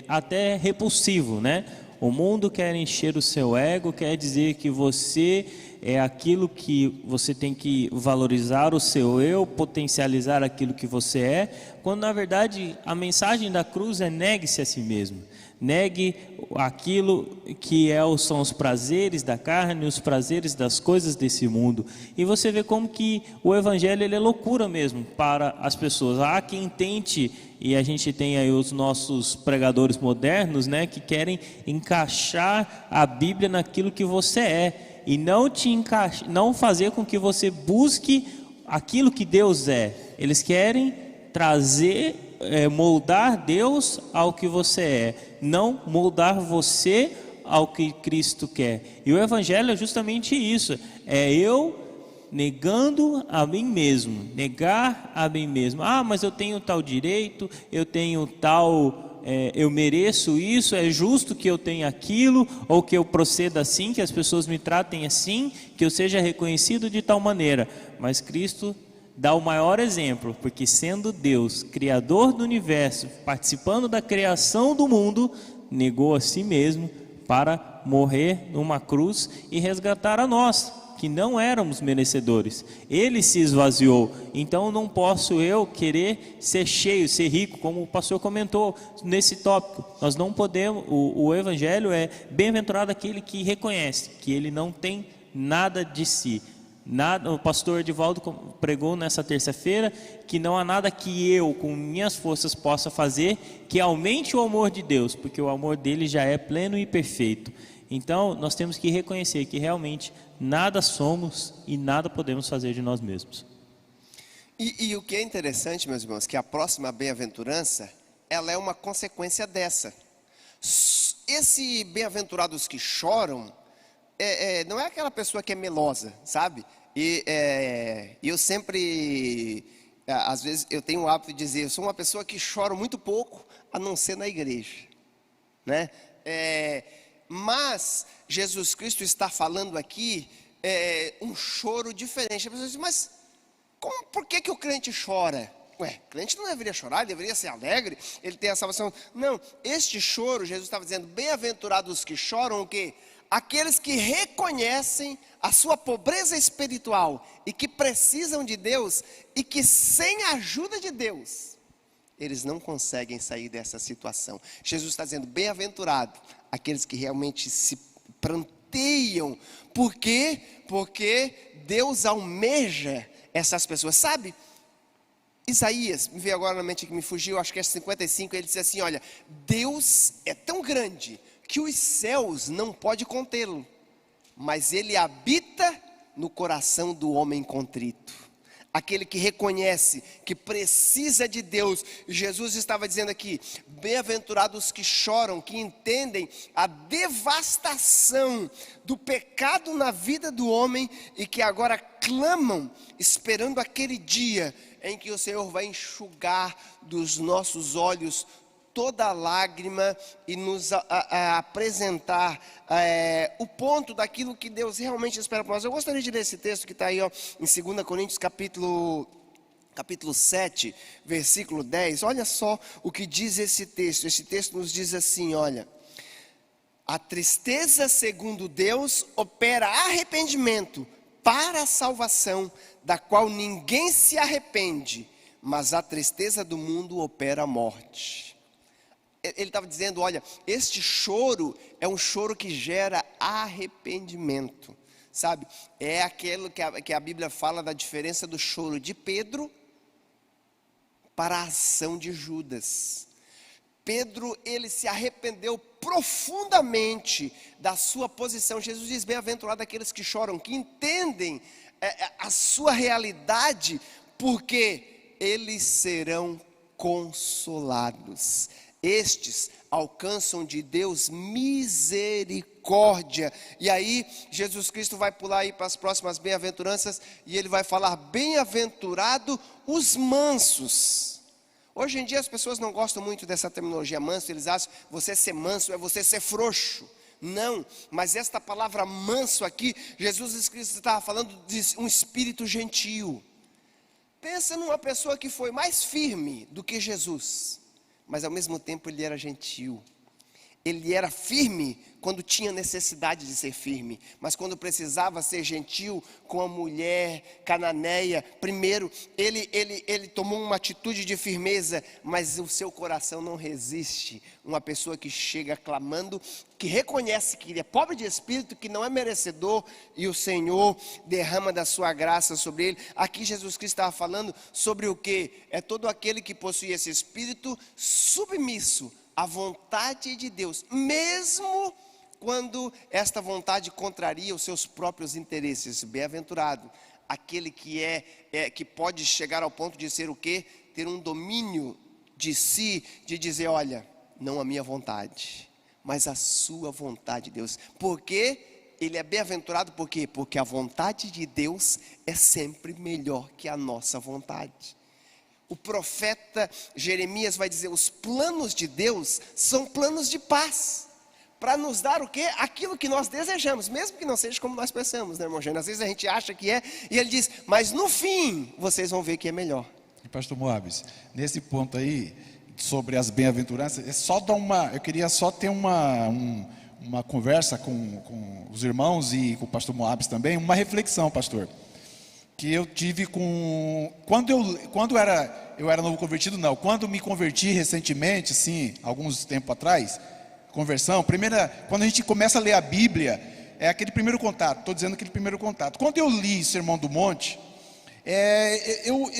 até repulsivo, né? O mundo quer encher o seu ego, quer dizer que você é aquilo que você tem que valorizar o seu eu, potencializar aquilo que você é, quando na verdade a mensagem da cruz é negue-se a si mesmo. Negue aquilo que são os prazeres da carne, os prazeres das coisas desse mundo. E você vê como que o evangelho ele é loucura mesmo para as pessoas. Há quem tente, e a gente tem aí os nossos pregadores modernos, né, que querem encaixar a Bíblia naquilo que você é. E não fazer com que você busque aquilo que Deus é. Eles querem trazer, moldar Deus ao que você é, não moldar você ao que Cristo quer. E o Evangelho é justamente isso, é eu negando a mim mesmo, negar a mim mesmo. Mas eu tenho tal direito, eu tenho tal... eu mereço isso, é justo que eu tenha aquilo, ou que eu proceda assim, que as pessoas me tratem assim, que eu seja reconhecido de tal maneira. Mas Cristo dá o maior exemplo, porque sendo Deus, Criador do universo, participando da criação do mundo, negou a si mesmo para morrer numa cruz e resgatar a nós, que não éramos merecedores. Ele se esvaziou, então não posso eu querer ser cheio, ser rico, como o pastor comentou nesse tópico. Nós não podemos, o evangelho é bem-aventurado aquele que reconhece que ele não tem nada de si. Nada, o pastor Edivaldo pregou nessa terça-feira que não há nada que eu, com minhas forças, possa fazer que aumente o amor de Deus, porque o amor dele já é pleno e perfeito. Então, nós temos que reconhecer que realmente nada somos e nada podemos fazer de nós mesmos. E o que é interessante, meus irmãos, que a próxima bem-aventurança, ela é uma consequência dessa. Esse bem-aventurados que choram, não é aquela pessoa que é melosa, sabe? E eu sempre, às vezes, eu tenho o hábito de dizer, eu sou uma pessoa que choro muito pouco, a não ser na igreja, né? Mas Jesus Cristo está falando aqui um choro diferente. A pessoa diz, mas por que o crente chora? O crente não deveria chorar, ele deveria ser alegre, ele tem a salvação. Não, este choro, Jesus estava dizendo, bem-aventurados que choram o quê? Aqueles que reconhecem a sua pobreza espiritual e que precisam de Deus e que sem a ajuda de Deus, eles não conseguem sair dessa situação. Jesus está dizendo, bem-aventurado aqueles que realmente se pranteiam. Por quê? Porque Deus almeja essas pessoas. Sabe, Isaías, me veio agora na mente que me fugiu, acho que é 55, ele diz assim, olha, Deus é tão grande que os céus não podem contê-lo, mas ele habita no coração do homem contrito, aquele que reconhece que precisa de Deus. Jesus estava dizendo aqui, bem-aventurados que choram, que entendem a devastação do pecado na vida do homem e que agora clamam, esperando aquele dia em que o Senhor vai enxugar dos nossos olhos toda lágrima e nos apresentar o ponto daquilo que Deus realmente espera para nós. Eu gostaria de ler esse texto que está aí em 2 Coríntios capítulo 7, versículo 10. Olha só o que diz esse texto. Esse texto nos diz assim, olha, a tristeza segundo Deus opera arrependimento para a salvação, da qual ninguém se arrepende, mas a tristeza do mundo opera a morte. Ele estava dizendo, olha, este choro é um choro que gera arrependimento, sabe? É aquilo que a Bíblia fala da diferença do choro de Pedro para a ação de Judas. Pedro, ele se arrependeu profundamente da sua posição. Jesus diz, bem-aventurado aqueles que choram, que entendem a sua realidade, porque eles serão consolados. Estes alcançam de Deus misericórdia. E aí Jesus Cristo vai pular aí para as próximas bem-aventuranças e ele vai falar: bem-aventurado os mansos. Hoje em dia as pessoas não gostam muito dessa terminologia manso, eles acham que você ser manso é você ser frouxo. Não, mas esta palavra manso aqui, Jesus Cristo estava falando de um espírito gentil. Pensa numa pessoa que foi mais firme do que Jesus, mas ao mesmo tempo ele era gentil. Ele era firme quando tinha necessidade de ser firme, mas quando precisava ser gentil com a mulher cananeia, primeiro ele tomou uma atitude de firmeza, mas o seu coração não resiste. Uma pessoa que chega clamando, que reconhece que ele é pobre de espírito, que não é merecedor, e o Senhor derrama da sua graça sobre ele. Aqui Jesus Cristo estava falando sobre o que? É todo aquele que possui esse espírito submisso a vontade de Deus, mesmo quando esta vontade contraria os seus próprios interesses. Bem-aventurado aquele que que pode chegar ao ponto de ser o quê? Ter um domínio de si, de dizer: olha, não a minha vontade, mas a sua vontade, Deus. Porque ele é bem-aventurado, por quê? Porque a vontade de Deus é sempre melhor que a nossa vontade. O profeta Jeremias vai dizer: os planos de Deus são planos de paz, para nos dar o quê? Aquilo que nós desejamos, mesmo que não seja como nós pensamos, né, irmão Gênesis? Às vezes a gente acha que é, e ele diz: mas no fim, vocês vão ver que é melhor. E pastor Moabes, nesse ponto aí, sobre as bem-aventuranças, eu queria só ter uma conversa com os irmãos e com o pastor Moabes também, uma reflexão, pastor, que eu tive quando eu era novo convertido, não, quando me converti recentemente, assim, alguns tempo atrás, conversão, quando a gente começa a ler a Bíblia, é aquele primeiro contato, estou dizendo aquele primeiro contato. Quando eu li Sermão do Monte, eu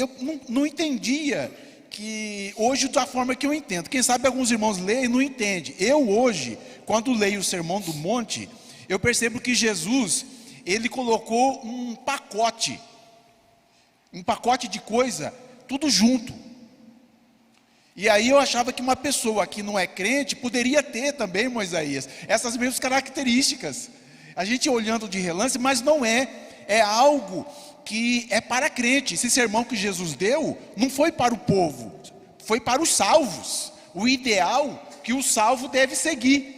não entendia que hoje da forma que eu entendo. Quem sabe alguns irmãos leem e não entendem. Eu hoje, quando leio o Sermão do Monte, eu percebo que Jesus, ele colocou um pacote de coisa, tudo junto. E aí eu achava que uma pessoa que não é crente poderia ter também, Moisés, essas mesmas características. A gente olhando de relance, mas não é algo que é para crente. Esse sermão que Jesus deu não foi para o povo, foi para os salvos. O ideal que o salvo deve seguir.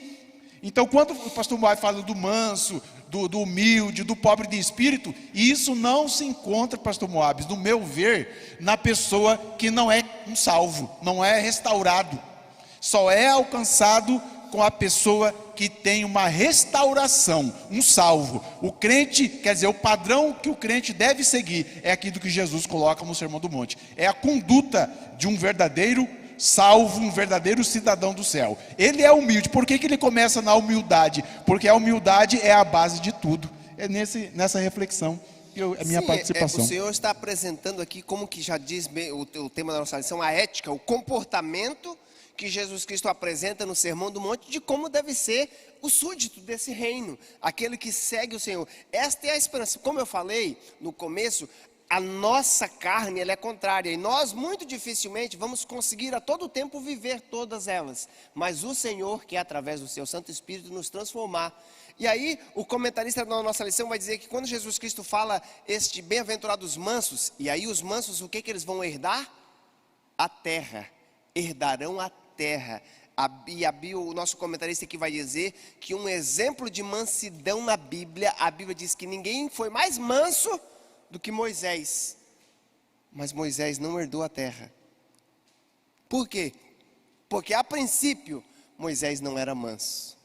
Então, quando o pastor Moai fala do manso, do humilde, do pobre de espírito, isso não se encontra, pastor Moabes, no meu ver, na pessoa que não é um salvo, não é restaurado. Só é alcançado com a pessoa que tem uma restauração, um salvo. O crente, quer dizer, o padrão que o crente deve seguir é aquilo que Jesus coloca no Sermão do Monte. É a conduta de um verdadeiro salvo, um verdadeiro cidadão do céu. Ele é humilde. Por que ele começa na humildade? Porque a humildade é a base de tudo. É nessa reflexão a minha participação. O Senhor está apresentando aqui, como que já diz bem o tema da nossa lição, a ética, o comportamento que Jesus Cristo apresenta no Sermão do Monte, de como deve ser o súdito desse reino, aquele que segue o Senhor. Esta é a esperança. Como eu falei no começo, a nossa carne, ela é contrária, e nós muito dificilmente vamos conseguir a todo tempo viver todas elas, mas o Senhor quer, através do seu Santo Espírito, nos transformar. E aí o comentarista da nossa lição vai dizer que quando Jesus Cristo fala este bem-aventurados mansos, e aí os mansos, o que eles vão herdar? A terra, herdarão a terra. O nosso comentarista aqui vai dizer que um exemplo de mansidão na Bíblia, a Bíblia diz que ninguém foi mais manso do que Moisés, mas Moisés não herdou a terra. Por quê? Porque a princípio Moisés não era manso.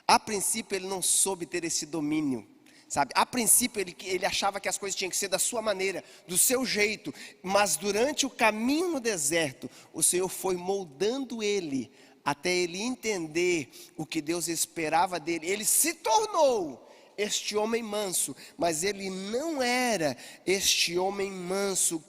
A princípio ele não soube ter esse domínio, sabe? A princípio ele achava que as coisas tinham que ser da sua maneira, do seu jeito, mas durante o caminho no deserto, o Senhor foi moldando ele, até ele entender o que Deus esperava dele. Ele se tornou este homem manso, mas ele não era este homem manso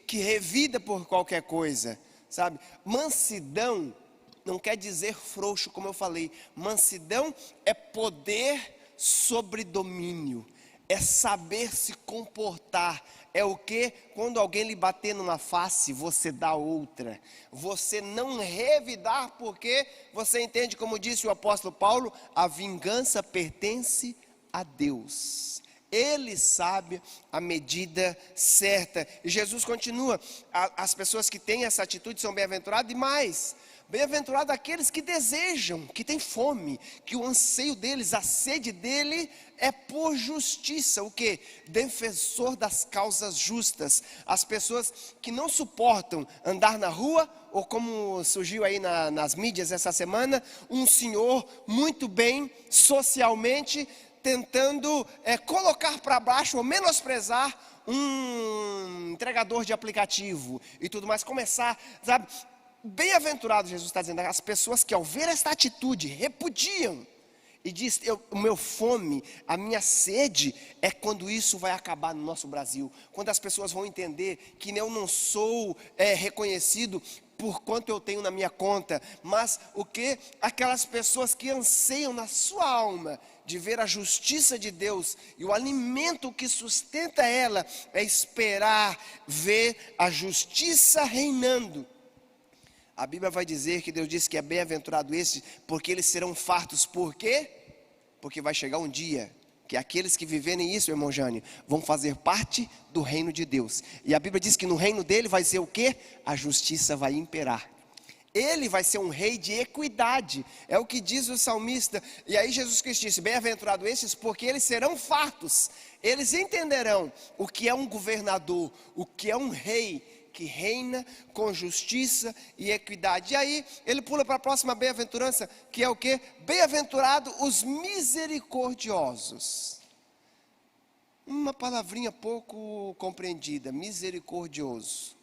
que revida por qualquer coisa, sabe? Mansidão não quer dizer frouxo, como eu falei. Mansidão é poder sobre domínio, é saber se comportar. É o que? Quando alguém lhe bater numa face, você dá outra. Você não revidar, porque você entende, como disse o apóstolo Paulo, a vingança pertence a Deus. Ele sabe a medida certa. E Jesus continua, as pessoas que têm essa atitude são bem-aventuradas, e mais, bem-aventurados aqueles que desejam, que têm fome, que o anseio deles, a sede dele é por justiça. O que? Defensor das causas justas. As pessoas que não suportam andar na rua, ou como surgiu aí nas mídias essa semana, um senhor muito bem socialmente, tentando colocar para baixo ou menosprezar um entregador de aplicativo e tudo mais, começar, sabe? Bem-aventurado, Jesus está dizendo, as pessoas que ao ver esta atitude repudiam e diz, o meu fome, a minha sede é quando isso vai acabar no nosso Brasil, quando as pessoas vão entender que eu não sou reconhecido por quanto eu tenho na minha conta, mas o que? Aquelas pessoas que anseiam na sua alma de ver a justiça de Deus, e o alimento que sustenta ela é esperar ver a justiça reinando. A Bíblia vai dizer que Deus disse que é bem-aventurado esse, porque eles serão fartos. Por quê? Porque vai chegar um dia que aqueles que viverem isso, irmão Jânio, vão fazer parte do reino de Deus. E a Bíblia diz que no reino dele vai ser o quê? A justiça vai imperar. Ele vai ser um rei de equidade, é o que diz o salmista. E aí Jesus Cristo disse, bem-aventurado esses, porque eles serão fartos. Eles entenderão o que é um governador, o que é um rei, que reina com justiça e equidade. E aí ele pula para a próxima bem-aventurança, que é o que? Bem-aventurado os misericordiosos. Uma palavrinha pouco compreendida, misericordioso.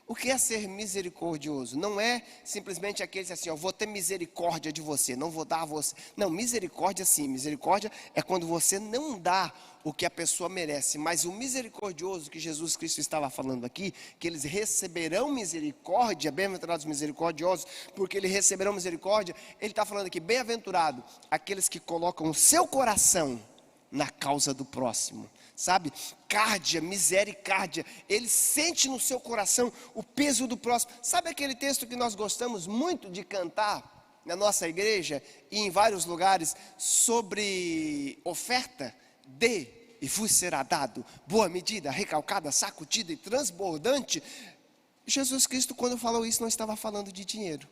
O que é ser misericordioso? Não é simplesmente aquele assim, eu vou ter misericórdia de você, não vou dar a você. Não, misericórdia sim, misericórdia é quando você não dá o que a pessoa merece. Mas o misericordioso que Jesus Cristo estava falando aqui, que eles receberão misericórdia, bem-aventurados misericordiosos, porque eles receberão misericórdia, ele está falando aqui, bem-aventurado aqueles que colocam o seu coração na causa do próximo. Sabe, cárdia, misericórdia, ele sente no seu coração o peso do próximo. Sabe aquele texto que nós gostamos muito de cantar na nossa igreja e em vários lugares, sobre oferta? Dê e vos será dado, boa medida, recalcada, sacudida e transbordante. Jesus Cristo, quando falou isso, não estava falando de dinheiro.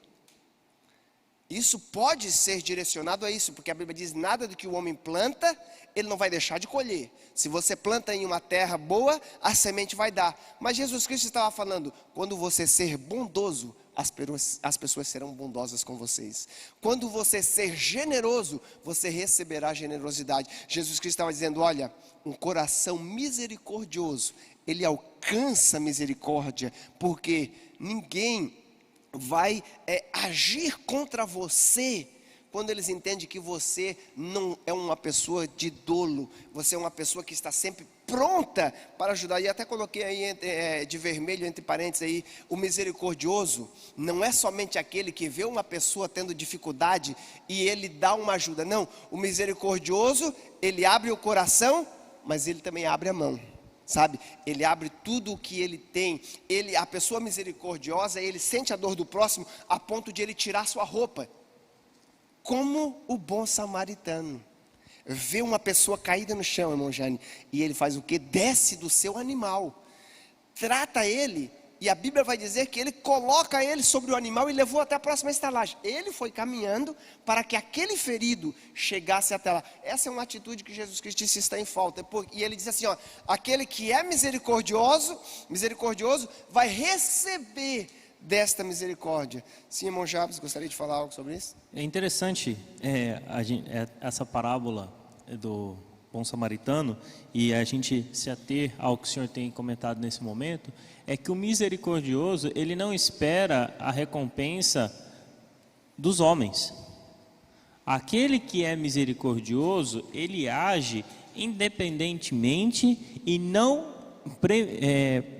Isso pode ser direcionado a isso, porque a Bíblia diz, nada do que o homem planta, ele não vai deixar de colher. Se você planta em uma terra boa, a semente vai dar. Mas Jesus Cristo estava falando, quando você ser bondoso, as pessoas serão bondosas com vocês. Quando você ser generoso, você receberá generosidade. Jesus Cristo estava dizendo, olha, um coração misericordioso, ele alcança misericórdia, porque ninguém vai agir contra você quando eles entendem que você não é uma pessoa de dolo, você é uma pessoa que está sempre pronta para ajudar. E até coloquei aí de vermelho entre parênteses aí, o misericordioso não é somente aquele que vê uma pessoa tendo dificuldade e ele dá uma ajuda. Não, o misericordioso, ele abre o coração, mas ele também abre a mão. Sabe, ele abre tudo o que ele tem. A pessoa misericordiosa, ele sente a dor do próximo a ponto de ele tirar sua roupa. Como o bom samaritano vê uma pessoa caída no chão, irmão Jane, e ele faz o que? Desce do seu animal, trata ele, e a Bíblia vai dizer que ele coloca ele sobre o animal e levou até a próxima estalagem. Ele foi caminhando para que aquele ferido chegasse até lá. Essa é uma atitude que Jesus Cristo disse está em falta. E ele diz assim, ó, aquele que é misericordioso vai receber desta misericórdia. Sim, irmão Jabes, gostaria de falar algo sobre isso? É interessante essa parábola do bom samaritano, e a gente se ater ao que o senhor tem comentado nesse momento, é que o misericordioso, ele não espera a recompensa dos homens. Aquele que é misericordioso, ele age independentemente e não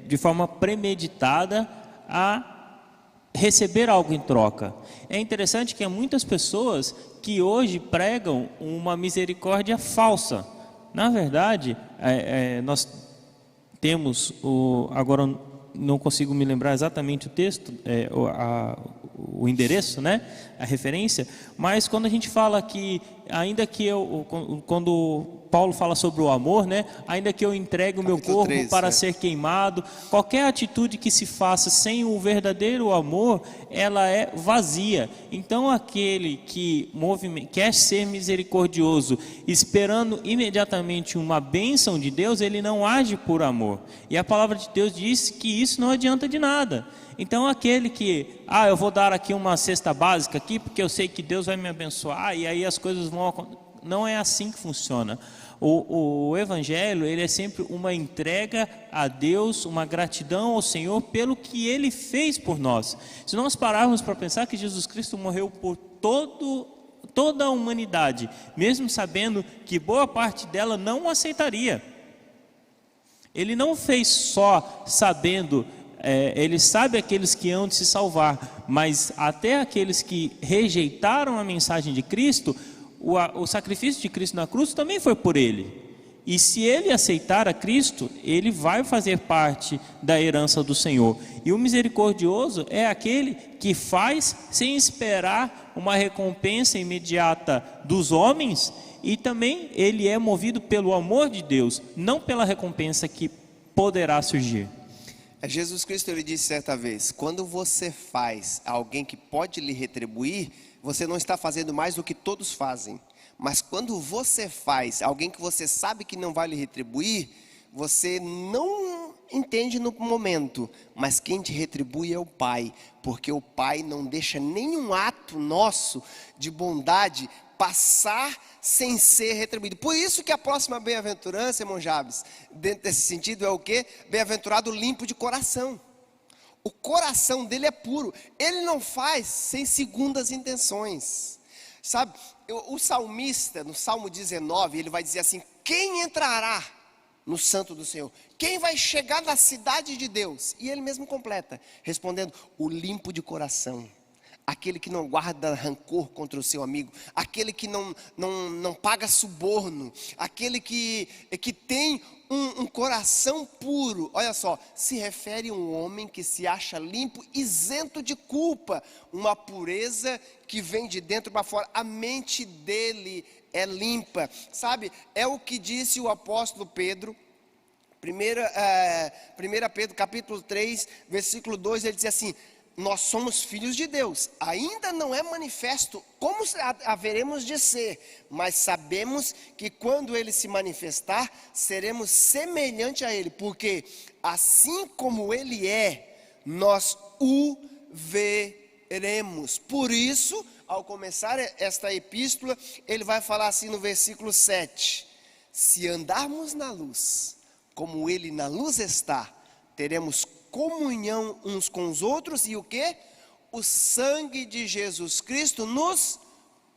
de forma premeditada a receber algo em troca. É interessante que há muitas pessoas que hoje pregam uma misericórdia falsa, Na verdade, nós temos, agora não consigo me lembrar exatamente o texto, o endereço, né? A referência, mas quando a gente fala que, ainda que quando Paulo fala sobre o amor, né? Ainda que eu entregue o meu corpo 13, para né? ser queimado, qualquer atitude que se faça sem o verdadeiro amor, ela é vazia. Então aquele que quer ser misericordioso, esperando imediatamente uma bênção de Deus, ele não age por amor. E a palavra de Deus diz que isso não adianta de nada. Então aquele que, eu vou dar aqui uma cesta básica aqui, porque eu sei que Deus vai me abençoar, e aí as coisas vão acontecer. Não é assim que funciona. O Evangelho, ele é sempre uma entrega a Deus, uma gratidão ao Senhor pelo que Ele fez por nós. Se nós pararmos para pensar que Jesus Cristo morreu por toda a humanidade, mesmo sabendo que boa parte dela não o aceitaria. Ele não fez só sabendo, Ele sabe aqueles que hão de se salvar, mas até aqueles que rejeitaram a mensagem de Cristo, o sacrifício de Cristo na cruz também foi por ele. E se ele aceitar a Cristo, ele vai fazer parte da herança do Senhor. E o misericordioso é aquele que faz sem esperar uma recompensa imediata dos homens, e também ele é movido pelo amor de Deus, não pela recompensa que poderá surgir. Jesus Cristo, ele disse certa vez: quando você faz a alguém que pode lhe retribuir, você não está fazendo mais do que todos fazem. Mas quando você faz alguém que você sabe que não vai lhe retribuir, você não entende no momento, mas quem te retribui é o Pai, porque o Pai não deixa nenhum ato nosso de bondade passar sem ser retribuído. Por isso que a próxima bem-aventurança, irmão Jabes, dentro desse sentido, é o quê? Bem-aventurado limpo de coração. O coração dele é puro. Ele não faz sem segundas intenções. Sabe, o salmista, no Salmo 19, ele vai dizer assim: quem entrará no santo do Senhor? Quem vai chegar na cidade de Deus? E ele mesmo completa, respondendo: o limpo de coração. Aquele que não guarda rancor contra o seu amigo, aquele que não paga suborno, aquele que tem um coração puro. Olha só, se refere a um homem que se acha limpo, isento de culpa, uma pureza que vem de dentro para fora. A mente dele é limpa, sabe? É o que disse o apóstolo Pedro. 1 Pedro capítulo 3, versículo 2, ele diz assim: nós somos filhos de Deus, ainda não é manifesto como haveremos de ser, mas sabemos que quando Ele se manifestar, seremos semelhante a Ele, porque assim como Ele é, nós o veremos. Por isso, ao começar esta epístola, ele vai falar assim no versículo 7, se andarmos na luz, como Ele na luz está, teremos comunhão uns com os outros, e o que? O sangue de Jesus Cristo nos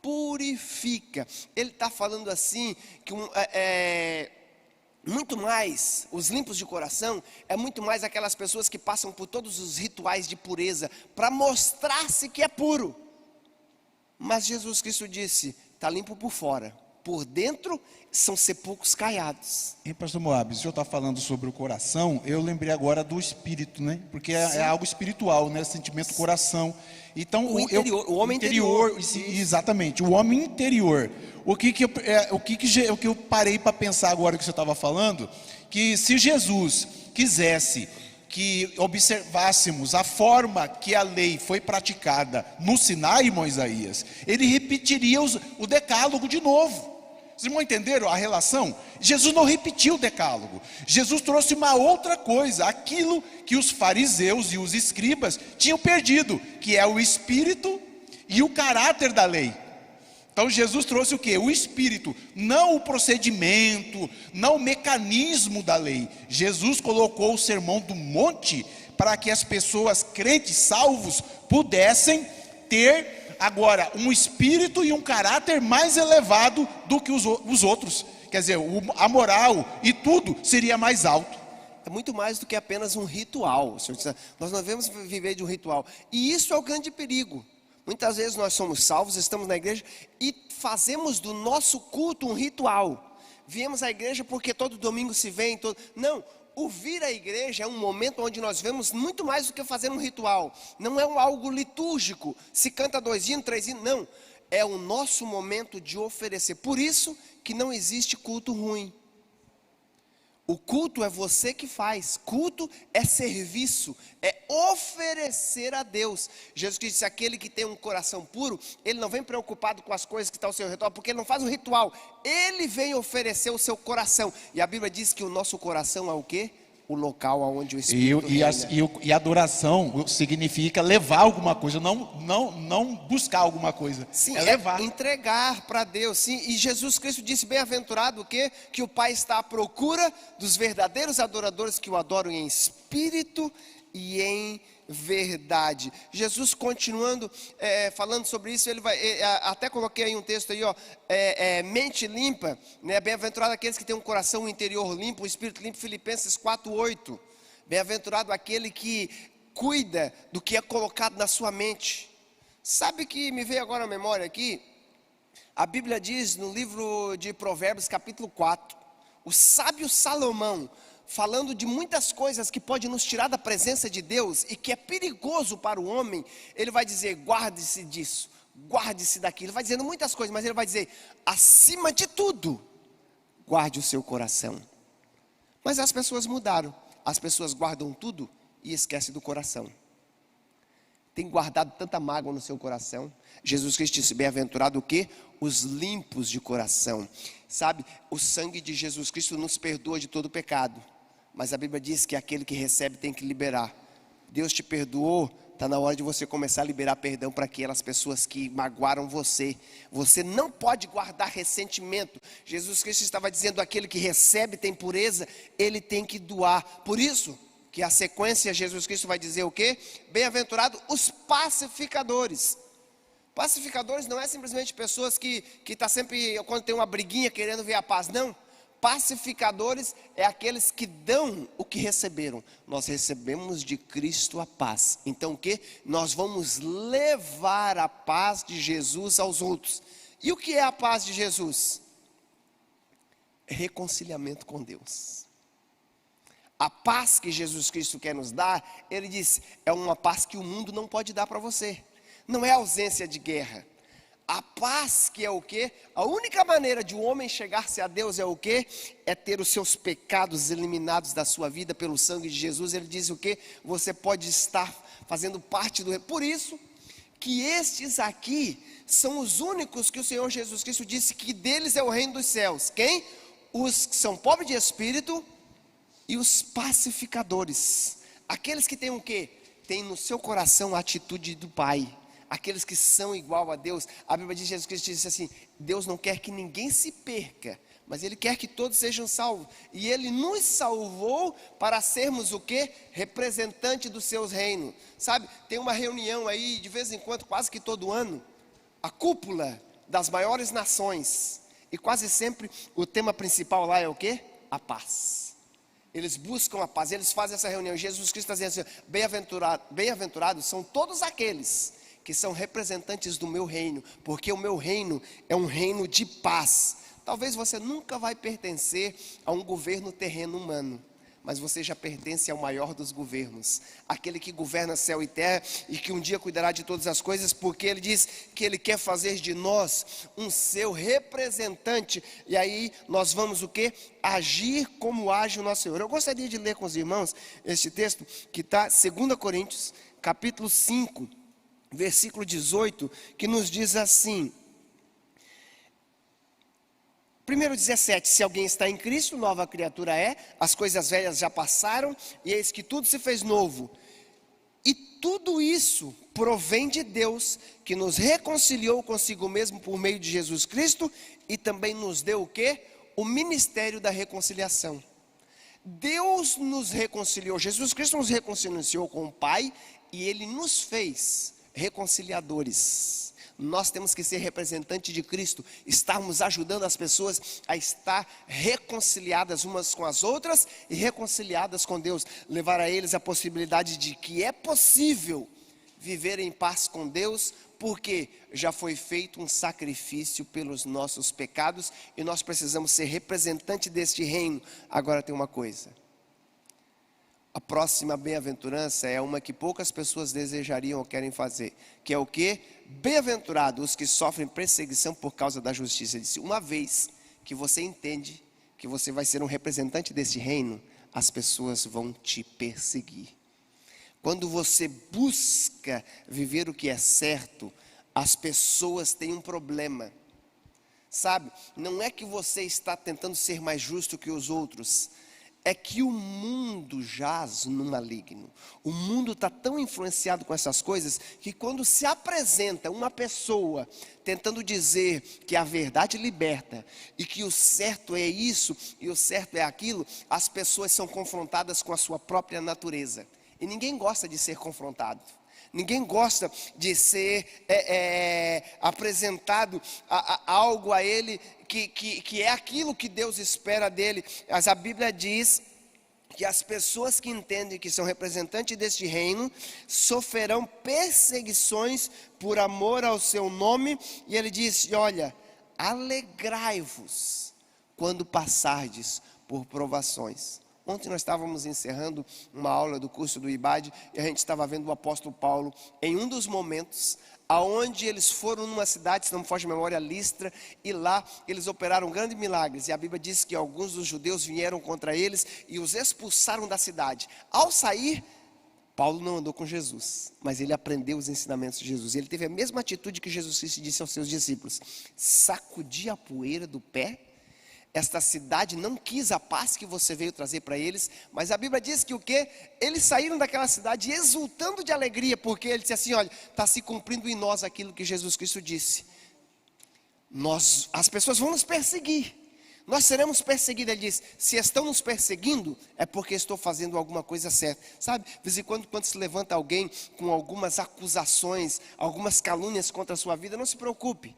purifica. Ele está falando assim, que muito mais, os limpos de coração, é muito mais aquelas pessoas que passam por todos os rituais de pureza, para mostrar-se que é puro. Mas Jesus Cristo disse, está limpo por fora, por dentro são sepulcros caiados. E pastor Moab, o senhor está falando sobre o coração, eu lembrei agora do espírito, né? Porque é algo espiritual, né? Sentimento, coração. Então, o homem interior. Exatamente, o homem interior. O que eu parei para pensar agora que o senhor estava falando, que se Jesus quisesse que observássemos a forma que a lei foi praticada no Sinai, irmão Isaías, ele repetiria o decálogo de novo. Vocês vão entender a relação? Jesus não repetiu o decálogo. Jesus trouxe uma outra coisa, aquilo que os fariseus e os escribas tinham perdido, que é o espírito e o caráter da lei. Então Jesus trouxe o quê? O espírito, não o procedimento, não o mecanismo da lei. Jesus colocou o sermão do monte para que as pessoas crentes, salvos, pudessem ter agora um espírito e um caráter mais elevado do que os outros. Quer dizer, a moral e tudo seria mais alto. É muito mais do que apenas um ritual. Nós não devemos viver de um ritual. E isso é o grande perigo. Muitas vezes nós somos salvos, estamos na igreja e fazemos do nosso culto um ritual. viemos à igreja porque todo domingo se vem. Não, o vir à igreja é um momento onde nós vemos muito mais do que fazer um ritual. Não é algo litúrgico, se canta 2 hinos, 3 hinos, não. É o nosso momento de oferecer. Por isso que não existe culto ruim. O culto é você que faz, culto é serviço, é oferecer a Deus. Jesus Cristo disse, aquele que tem um coração puro, ele não vem preocupado com as coisas que estão ao seu redor, porque ele não faz um ritual, ele vem oferecer o seu coração. E a Bíblia diz que o nosso coração é o quê? O local onde o Espírito reina. E adoração significa levar alguma coisa, não buscar alguma coisa. Sim, é levar. Entregar para Deus, sim. E Jesus Cristo disse, bem-aventurado o quê? Que o Pai está à procura dos verdadeiros adoradores que o adoram em espírito e em verdade. Jesus continuando falando sobre isso, ele vai, até coloquei aí um texto aí, ó, mente limpa, né? Bem-aventurado aqueles que têm um coração interior limpo, um espírito limpo, Filipenses 4:8. Bem-aventurado aquele que cuida do que é colocado na sua mente. Sabe que me veio agora à memória aqui? A Bíblia diz no livro de Provérbios capítulo 4, o sábio Salomão, falando de muitas coisas que pode nos tirar da presença de Deus e que é perigoso para o homem, ele vai dizer, guarde-se disso, guarde-se daquilo, ele vai dizendo muitas coisas, mas ele vai dizer, acima de tudo, guarde o seu coração. Mas as pessoas mudaram, as pessoas guardam tudo e esquecem do coração. Tem guardado tanta mágoa no seu coração. Jesus Cristo disse, bem-aventurado o quê? Os limpos de coração. Sabe, o sangue de Jesus Cristo nos perdoa de todo pecado. Mas a Bíblia diz que aquele que recebe tem que liberar. Deus te perdoou, está na hora de você começar a liberar perdão para aquelas pessoas que magoaram você. Você não pode guardar ressentimento. Jesus Cristo estava dizendo, aquele que recebe tem pureza, ele tem que doar. Por isso que a sequência, Jesus Cristo vai dizer o quê? Bem-aventurado os pacificadores. Pacificadores não é simplesmente pessoas que estão sempre, quando tem uma briguinha, querendo ver a paz, não. Pacificadores é aqueles que dão o que receberam. Nós recebemos de Cristo a paz. Então o que? Nós vamos levar a paz de Jesus aos outros. E o que é a paz de Jesus? Reconciliamento com Deus. A paz que Jesus Cristo quer nos dar, ele diz, é uma paz que o mundo não pode dar para você. Não é ausência de guerra. A paz que é o quê? A única maneira de um homem chegar-se a Deus é o quê? É ter os seus pecados eliminados da sua vida pelo sangue de Jesus. Ele diz o quê? Você pode estar fazendo parte do... Por isso que estes aqui são os únicos que o Senhor Jesus Cristo disse que deles é o reino dos céus. Quem? Os que são pobres de espírito e os pacificadores. Aqueles que têm o quê? Tem no seu coração a atitude do Pai. Aqueles que são igual a Deus. A Bíblia diz, Jesus Cristo disse assim, Deus não quer que ninguém se perca, mas Ele quer que todos sejam salvos. E Ele nos salvou para sermos o quê? Representante dos seus reinos. Sabe, tem uma reunião aí, de vez em quando, quase que todo ano, a cúpula das maiores nações. E quase sempre o tema principal lá é o quê? A paz. Eles buscam a paz, eles fazem essa reunião. Jesus Cristo está dizendo assim, bem-aventurados são todos aqueles que são representantes do meu reino, porque o meu reino é um reino de paz. Talvez você nunca vai pertencer a um governo terreno humano, mas você já pertence ao maior dos governos, aquele que governa céu e terra e que um dia cuidará de todas as coisas, porque ele diz que ele quer fazer de nós um seu representante. E aí nós vamos o quê? Agir como age o nosso Senhor. Eu gostaria de ler com os irmãos este texto que está 2 Coríntios, capítulo 5, versículo 18, que nos diz assim, primeiro 17, se alguém está em Cristo, nova criatura é, as coisas velhas já passaram, e eis que tudo se fez novo, e tudo isso provém de Deus, que nos reconciliou consigo mesmo por meio de Jesus Cristo, e também nos deu o quê? O ministério da reconciliação. Deus nos reconciliou, Jesus Cristo nos reconciliou com o Pai, e Ele nos fez reconciliadores. Nós temos que ser representante de Cristo, estarmos ajudando as pessoas a estar reconciliadas umas com as outras e reconciliadas com Deus, levar a eles a possibilidade de que é possível viver em paz com Deus porque já foi feito um sacrifício pelos nossos pecados e nós precisamos ser representante deste reino. Agora tem uma coisa: a próxima bem-aventurança é uma que poucas pessoas desejariam ou querem fazer, que é o quê? Bem-aventurados os que sofrem perseguição por causa da justiça. Ele disse: uma vez que você entende que você vai ser um representante desse reino, as pessoas vão te perseguir. Quando você busca viver o que é certo, as pessoas têm um problema. Sabe, não é que você está tentando ser mais justo que os outros, é que o mundo jaz no maligno. O mundo está tão influenciado com essas coisas, que quando se apresenta uma pessoa tentando dizer que a verdade liberta, e que o certo é isso, e o certo é aquilo, as pessoas são confrontadas com a sua própria natureza. E ninguém gosta de ser confrontado. Ninguém gosta de ser apresentado algo a ele que é aquilo que Deus espera dele. Mas a Bíblia diz que as pessoas que entendem que são representantes deste reino sofrerão perseguições por amor ao seu nome. E ele diz: olha, alegrai-vos quando passardes por provações. Ontem nós estávamos encerrando uma aula do curso do IBAD e a gente estava vendo o apóstolo Paulo em um dos momentos aonde eles foram numa cidade, se não me foge a memória, Listra, e lá eles operaram grandes milagres. E a Bíblia diz que alguns dos judeus vieram contra eles e os expulsaram da cidade. Ao sair, Paulo não andou com Jesus, mas ele aprendeu os ensinamentos de Jesus. Ele teve a mesma atitude que Jesus Cristo disse aos seus discípulos: sacudir a poeira do pé. Esta cidade não quis a paz que você veio trazer para eles, mas a Bíblia diz que o quê? Eles saíram daquela cidade exultando de alegria, porque ele disse assim: olha, está se cumprindo em nós aquilo que Jesus Cristo disse. As pessoas vão nos perseguir, nós seremos perseguidos. Ele diz: se estão nos perseguindo, é porque estou fazendo alguma coisa certa. Sabe, de vez em quando se levanta alguém com algumas acusações, algumas calúnias contra a sua vida, não se preocupe.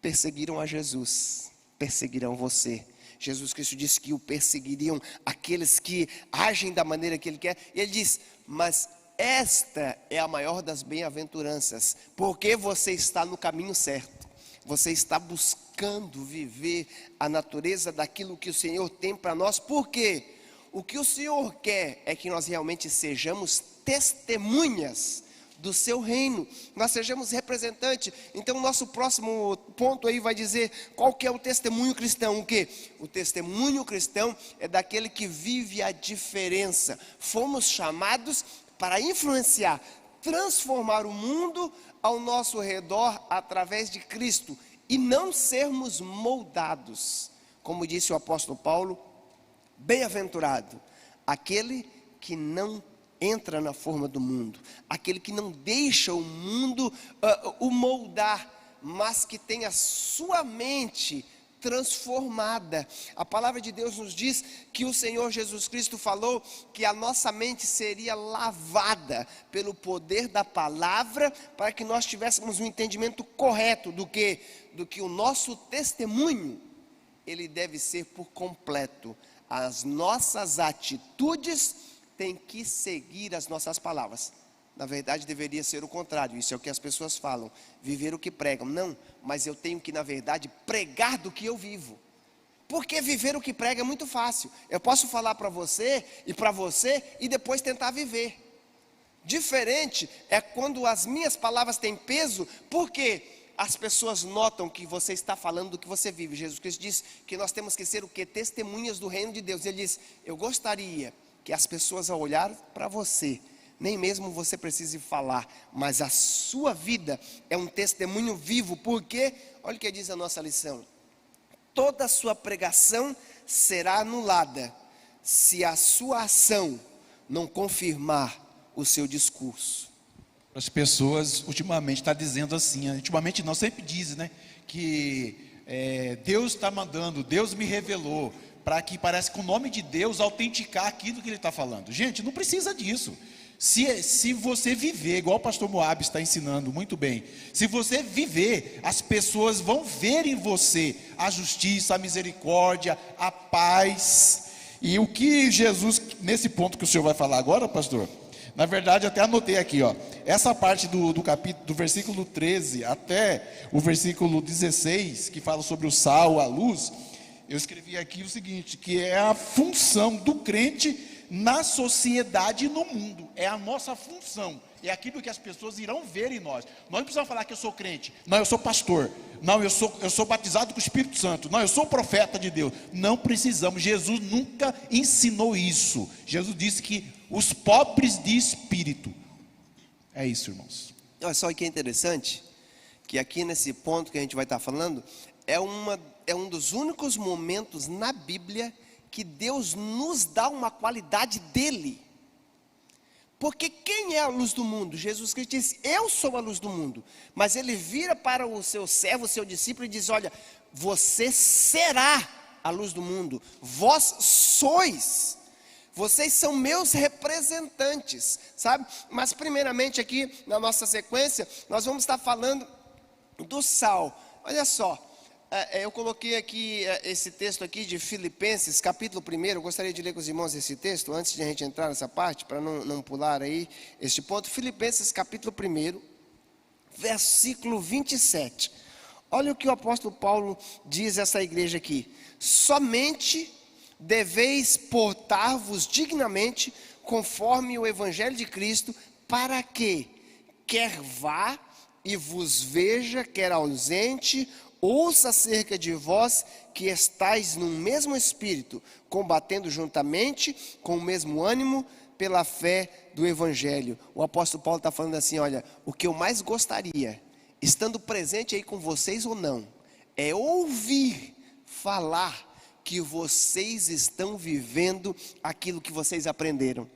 Perseguiram a Jesus, perseguirão você. Jesus Cristo disse que o perseguiriam aqueles que agem da maneira que Ele quer. E Ele diz: mas esta é a maior das bem-aventuranças, porque você está no caminho certo. Você está buscando viver a natureza daquilo que o Senhor tem para nós. Por quê? O que o Senhor quer é que nós realmente sejamos testemunhas do seu reino, nós sejamos representantes. Então o nosso próximo ponto aí vai dizer qual que é o testemunho cristão. O quê? O testemunho cristão é daquele que vive a diferença. Fomos chamados para influenciar, transformar o mundo ao nosso redor através de Cristo, e não sermos moldados. Como disse o apóstolo Paulo: bem-aventurado aquele que não entra na forma do mundo, aquele que não deixa o mundo o moldar, mas que tem a sua mente transformada. A palavra de Deus nos diz que o Senhor Jesus Cristo falou que a nossa mente seria lavada pelo poder da palavra, para que nós tivéssemos um entendimento correto do que o nosso testemunho, ele deve ser por completo. As nossas atitudes tem que seguir as nossas palavras. Na verdade deveria ser o contrário. Isso é o que as pessoas falam: viver o que pregam. Não, mas eu tenho que, na verdade, pregar do que eu vivo. Porque viver o que prega é muito fácil. Eu posso falar para você e depois tentar viver. Diferente é quando as minhas palavras têm peso, porque as pessoas notam que você está falando do que você vive. Jesus Cristo disse que nós temos que ser o quê? Testemunhas do reino de Deus. Ele diz: eu gostaria que as pessoas, ao olhar para você, nem mesmo você precise falar, mas a sua vida é um testemunho vivo. Porque, olha o que diz a nossa lição: toda a sua pregação será anulada se a sua ação não confirmar o seu discurso. As pessoas ultimamente estão dizendo assim, ultimamente não, sempre dizem, né, que Deus está mandando, Deus me revelou, para que parece que o nome de Deus autenticar aquilo que Ele está falando. Gente, não precisa disso. Se você viver, igual o pastor Moab está ensinando muito bem, se você viver, as pessoas vão ver em você a justiça, a misericórdia, a paz. E o que Jesus, nesse ponto que o senhor vai falar agora, pastor, Na verdade, até anotei aqui, ó. Essa parte do capítulo, do versículo 13 até o versículo 16, que fala sobre o sal, a luz, eu escrevi aqui o seguinte, que é a função do crente na sociedade e no mundo. É a nossa função. É aquilo que as pessoas irão ver em nós. Nós não precisamos falar que eu sou crente. Não, eu sou pastor. Não, eu sou batizado com o Espírito Santo. Não, eu sou profeta de Deus. Não precisamos. Jesus nunca ensinou isso. Jesus disse que os pobres de espírito. É isso, irmãos. Olha só que é interessante, que aqui nesse ponto que a gente vai estar falando, é um dos únicos momentos na Bíblia que Deus nos dá uma qualidade dele. Porque quem é a luz do mundo? Jesus Cristo disse, eu sou a luz do mundo. Mas ele vira para o seu servo, o seu discípulo e diz, olha, você será a luz do mundo. Vós sois. Vocês são meus representantes, sabe? Mas primeiramente aqui na nossa sequência, nós vamos estar falando do sal. Olha só. Eu coloquei aqui esse texto aqui de Filipenses, capítulo 1. Eu gostaria de ler com os irmãos esse texto, antes de a gente entrar nessa parte, para não pular aí este ponto. Filipenses, capítulo 1, versículo 27. Olha o que o apóstolo Paulo diz a essa igreja aqui. Somente deveis portar-vos dignamente, conforme o evangelho de Cristo, para que, quer vá e vos veja, quer ausente, ouça acerca de vós que estáis no mesmo espírito, combatendo juntamente com o mesmo ânimo pela fé do evangelho. O apóstolo Paulo está falando assim, olha, o que eu mais gostaria, estando presente aí com vocês ou não, é ouvir falar que vocês estão vivendo aquilo que vocês aprenderam.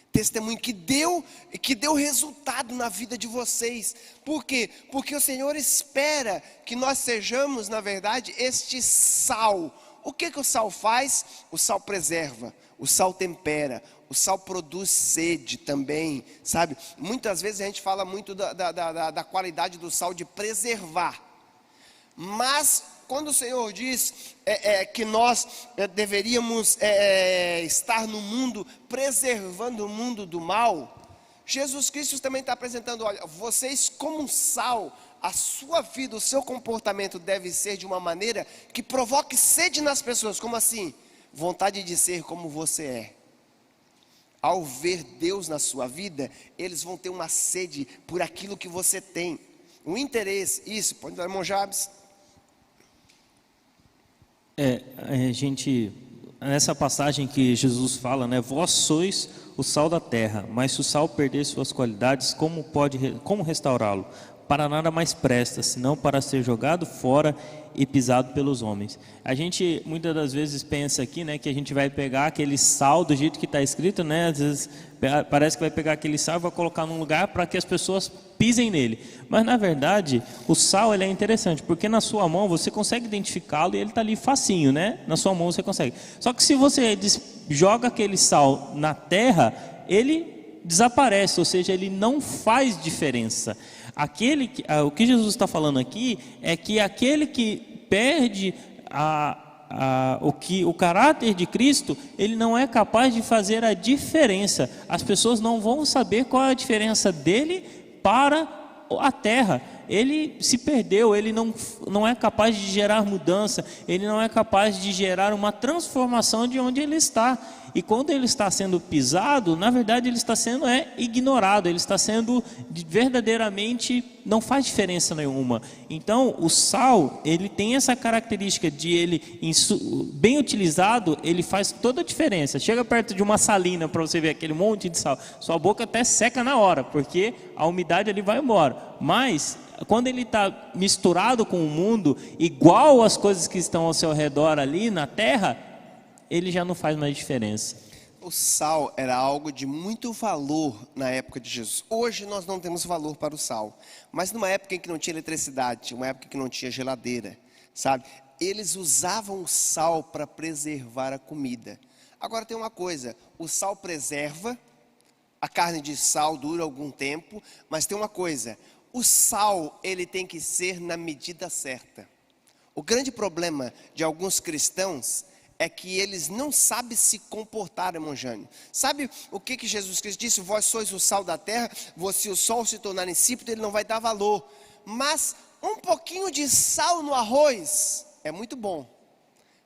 Testemunho que deu resultado na vida de vocês. Por quê? Porque o Senhor espera que nós sejamos, na verdade, este sal. O que o sal faz? O sal preserva, o sal tempera, o sal produz sede também, sabe? Muitas vezes a gente fala muito da qualidade do sal de preservar. Mas quando o Senhor diz que nós deveríamos estar no mundo, preservando o mundo do mal, Jesus Cristo também está apresentando, olha, vocês como um sal, a sua vida, o seu comportamento deve ser de uma maneira que provoque sede nas pessoas. Como assim? Vontade de ser como você é. Ao ver Deus na sua vida, eles vão ter uma sede por aquilo que você tem, um interesse. Isso, pode dar, irmão Jabes. A gente, nessa passagem que Jesus fala, né? Vós sois o sal da terra, mas se o sal perder suas qualidades, como restaurá-lo? Para nada mais presta, senão para ser jogado fora e pisado pelos homens. A gente muitas das vezes pensa aqui, né, que a gente vai pegar aquele sal do jeito que está escrito, né? Às vezes parece que vai pegar aquele sal e vai colocar num lugar para que as pessoas pisem nele. Mas na verdade, o sal ele é interessante, porque na sua mão você consegue identificá-lo e ele está ali facinho, né? Na sua mão você consegue. Só que se você joga aquele sal na terra, ele desaparece, ou seja, ele não faz diferença. O que Jesus está falando aqui é que aquele que perde o caráter de Cristo, ele não é capaz de fazer a diferença. As pessoas não vão saber qual é a diferença dele para a terra. Ele se perdeu, ele não é capaz de gerar mudança, ele não é capaz de gerar uma transformação de onde ele está. E quando ele está sendo pisado, na verdade ele está sendo ignorado, ele está sendo verdadeiramente, não faz diferença nenhuma. Então o sal, ele tem essa característica de ele, bem utilizado, ele faz toda a diferença. Chega perto de uma salina para você ver aquele monte de sal, sua boca até seca na hora, porque a umidade ali vai embora. Mas quando ele está misturado com o mundo, igual as coisas que estão ao seu redor ali na terra, ele já não faz mais diferença. O sal era algo de muito valor na época de Jesus. Hoje nós não temos valor para o sal, mas numa época em que não tinha eletricidade, uma época que não tinha geladeira, sabe? Eles usavam o sal para preservar a comida. Agora tem uma coisa, o sal preserva, a carne de sal dura algum tempo, mas tem uma coisa, o sal ele tem que ser na medida certa. O grande problema de alguns cristãos é que eles não sabem se comportar, irmão Jânio. Sabe o que Jesus Cristo disse? Vós sois o sal da terra, se o sol se tornar insípido, ele não vai dar valor. Mas um pouquinho de sal no arroz é muito bom.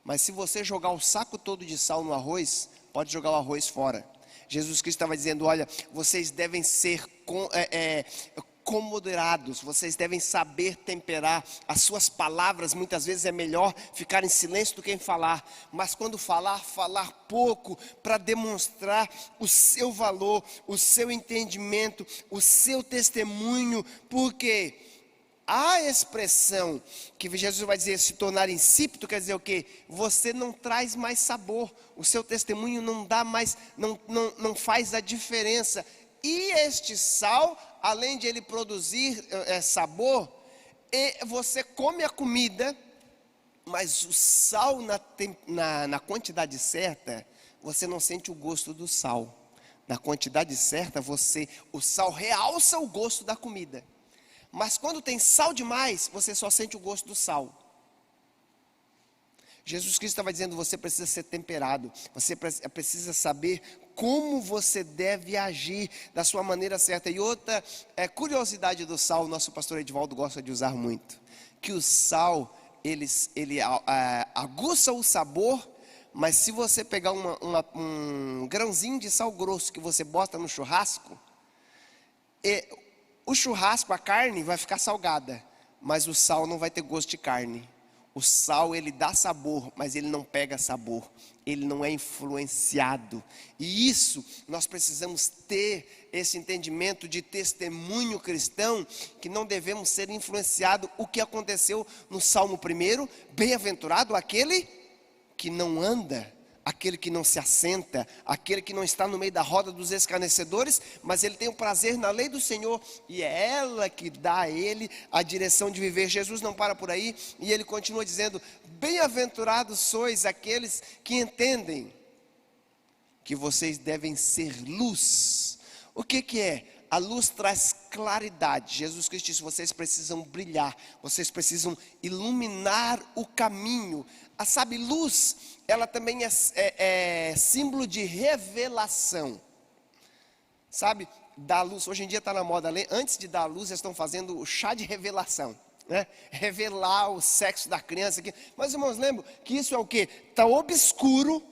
Mas se você jogar o saco todo de sal no arroz, pode jogar o arroz fora. Jesus Cristo estava dizendo, olha, vocês devem ser moderados, vocês devem saber temperar as suas palavras. Muitas vezes é melhor ficar em silêncio do que em falar, mas quando falar pouco, para demonstrar o seu valor, o seu entendimento, o seu testemunho, porque a expressão que Jesus vai dizer se tornar insípido, quer dizer o quê? Você não traz mais sabor, o seu testemunho não dá mais, não faz a diferença. E este sal, além de ele produzir sabor, você come a comida, mas o sal na quantidade certa, você não sente o gosto do sal. Na quantidade certa, o sal realça o gosto da comida. Mas quando tem sal demais, você só sente o gosto do sal. Jesus Cristo estava dizendo, você precisa ser temperado, você precisa saber como você deve agir da sua maneira certa. E outra curiosidade do sal, o nosso pastor Edivaldo gosta de usar muito, que o sal, ele aguça o sabor, mas se você pegar um grãozinho de sal grosso que você bota no churrasco, o churrasco, a carne vai ficar salgada, mas o sal não vai ter gosto de carne. O sal, ele dá sabor, mas ele não pega sabor, ele não é influenciado. E isso, nós precisamos ter esse entendimento de testemunho cristão, que não devemos ser influenciados. O que aconteceu no Salmo 1, bem-aventurado aquele que não anda, aquele que não se assenta, aquele que não está no meio da roda dos escarnecedores, mas ele tem o prazer na lei do Senhor, e é ela que dá a ele a direção de viver. Jesus não para por aí, e ele continua dizendo, bem-aventurados sois aqueles que entendem que vocês devem ser luz. O que é? A luz traz claridade. Jesus Cristo disse, vocês precisam brilhar, vocês precisam iluminar o caminho. Sabe, luz, ela também é símbolo de revelação. Sabe, dar luz, hoje em dia está na moda, antes de dar luz, eles estão fazendo o chá de revelação, né? Revelar o sexo da criança aqui. Mas, irmãos, lembram que isso é o quê? Está obscuro,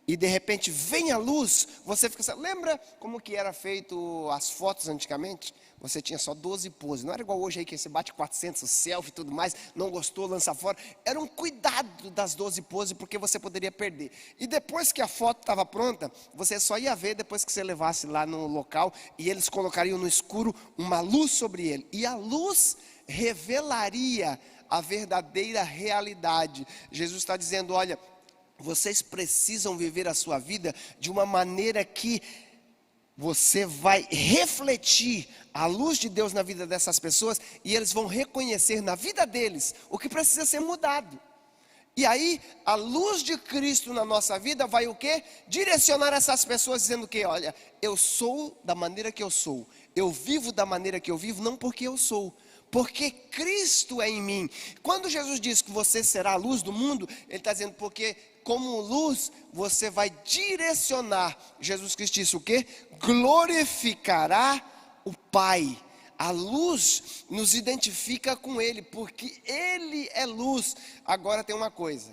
e de repente vem a luz, você fica assim, lembra como que era feito as fotos antigamente? Você tinha só 12 poses, não era igual hoje aí que você bate 400 selfie e tudo mais, não gostou, lança fora. Era um cuidado das 12 poses, porque você poderia perder. E depois que a foto estava pronta, você só ia ver depois que você levasse lá no local, e eles colocariam no escuro uma luz sobre ele, e a luz revelaria a verdadeira realidade. Jesus está dizendo, olha, vocês precisam viver a sua vida de uma maneira que você vai refletir a luz de Deus na vida dessas pessoas, e eles vão reconhecer na vida deles o que precisa ser mudado. E aí, a luz de Cristo na nossa vida vai o quê? Direcionar essas pessoas dizendo que, olha, eu sou da maneira que eu sou, eu vivo da maneira que eu vivo, não porque eu sou, porque Cristo é em mim. Quando Jesus diz que você será a luz do mundo, Ele está dizendo, porque como luz, você vai direcionar. Jesus Cristo disse o quê? Glorificará o Pai. A luz nos identifica com Ele, porque Ele é luz. Agora tem uma coisa,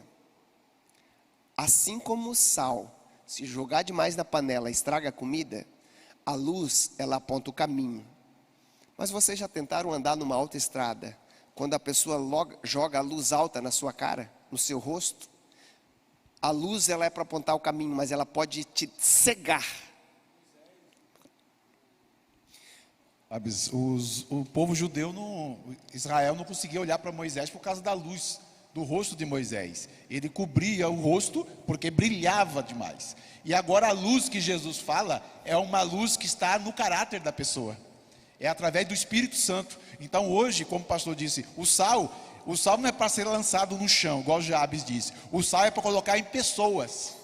assim como o sal, se jogar demais na panela, estraga a comida, a luz, ela aponta o caminho. Mas vocês já tentaram andar numa autoestrada, quando a pessoa joga a luz alta na sua cara, no seu rosto? A luz, ela é para apontar o caminho, mas ela pode te cegar. O povo judeu, Israel não conseguia olhar para Moisés por causa da luz do rosto de Moisés. Ele cobria o rosto porque brilhava demais. E agora a luz que Jesus fala é uma luz que está no caráter da pessoa. É através do Espírito Santo. Então hoje, como o pastor disse, o sal não é para ser lançado no chão, igual Jabes disse. O sal é para colocar em pessoas,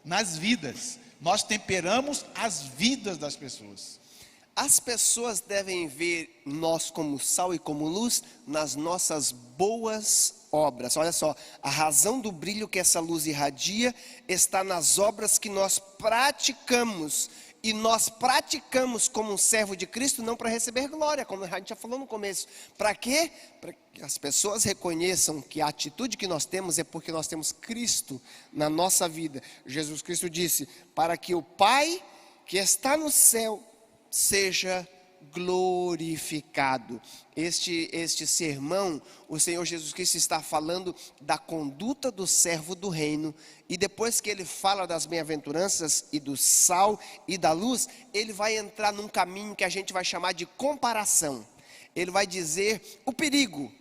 nas vidas. Nós temperamos as vidas das pessoas. As pessoas devem ver nós como sal e como luz nas nossas boas obras. Olha só, a razão do brilho que essa luz irradia está nas obras que nós praticamos. E nós praticamos como um servo de Cristo não para receber glória, como a gente já falou no começo. Para quê? Para que as pessoas reconheçam que a atitude que nós temos é porque nós temos Cristo na nossa vida. Jesus Cristo disse, para que o Pai que está no céu seja glorificado. Este sermão, o Senhor Jesus Cristo está falando da conduta do servo do reino, e depois que ele fala das bem-aventuranças e do sal e da luz, ele vai entrar num caminho que a gente vai chamar de comparação. Ele vai dizer o perigo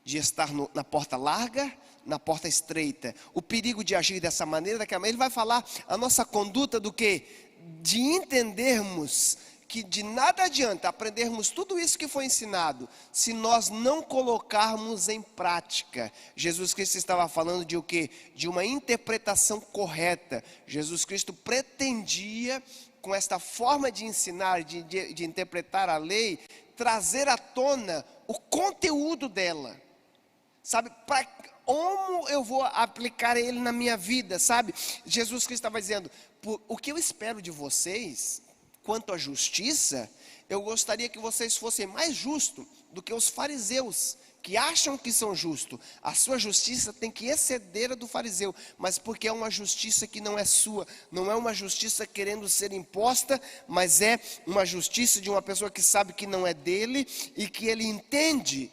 de estar na porta larga, na porta estreita, o perigo de agir dessa maneira, daquela maneira. Ele vai falar a nossa conduta do quê? De entendermos que de nada adianta aprendermos tudo isso que foi ensinado, se nós não colocarmos em prática. Jesus Cristo estava falando de o quê? De uma interpretação correta. Jesus Cristo pretendia, com esta forma de ensinar, de interpretar a lei, trazer à tona o conteúdo dela. Sabe, para como eu vou aplicar ele na minha vida, sabe? Jesus Cristo estava dizendo, o que eu espero de vocês, quanto à justiça, eu gostaria que vocês fossem mais justos do que os fariseus, que acham que são justos. A sua justiça tem que exceder a do fariseu, mas porque é uma justiça que não é sua, não é uma justiça querendo ser imposta, mas é uma justiça de uma pessoa que sabe que não é dele, e que ele entende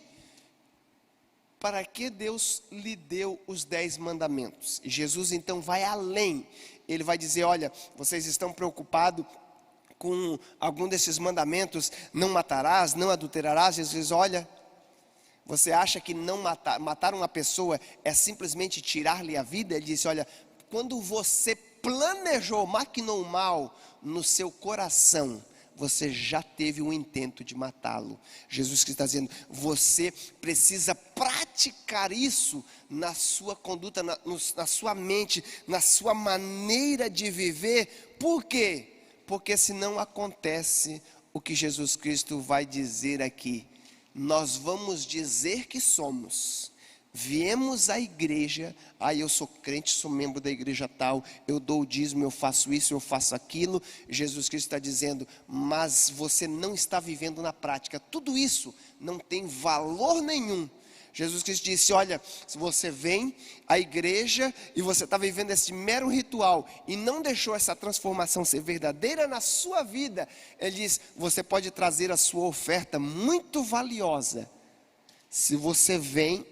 para que Deus lhe deu os 10 mandamentos. E Jesus então vai além, ele vai dizer, olha, vocês estão preocupados com algum desses mandamentos, não matarás, não adulterarás. Jesus diz, olha, você acha que não matar uma pessoa é simplesmente tirar-lhe a vida? Ele disse, olha, quando você planejou, maquinou mal no seu coração, você já teve o intento de matá-lo. Jesus Cristo está dizendo, você precisa praticar isso na sua conduta, na sua mente, na sua maneira de viver. Por quê? Porque senão acontece o que Jesus Cristo vai dizer aqui. Nós vamos dizer que somos, viemos à igreja, eu sou crente, sou membro da igreja tal, eu dou o dízimo, eu faço isso, eu faço aquilo. Jesus Cristo está dizendo, mas você não está vivendo na prática. Tudo isso não tem valor nenhum. Jesus Cristo disse, olha, se você vem à igreja e você está vivendo esse mero ritual e não deixou essa transformação ser verdadeira na sua vida, ele diz, você pode trazer a sua oferta muito valiosa. Se você vem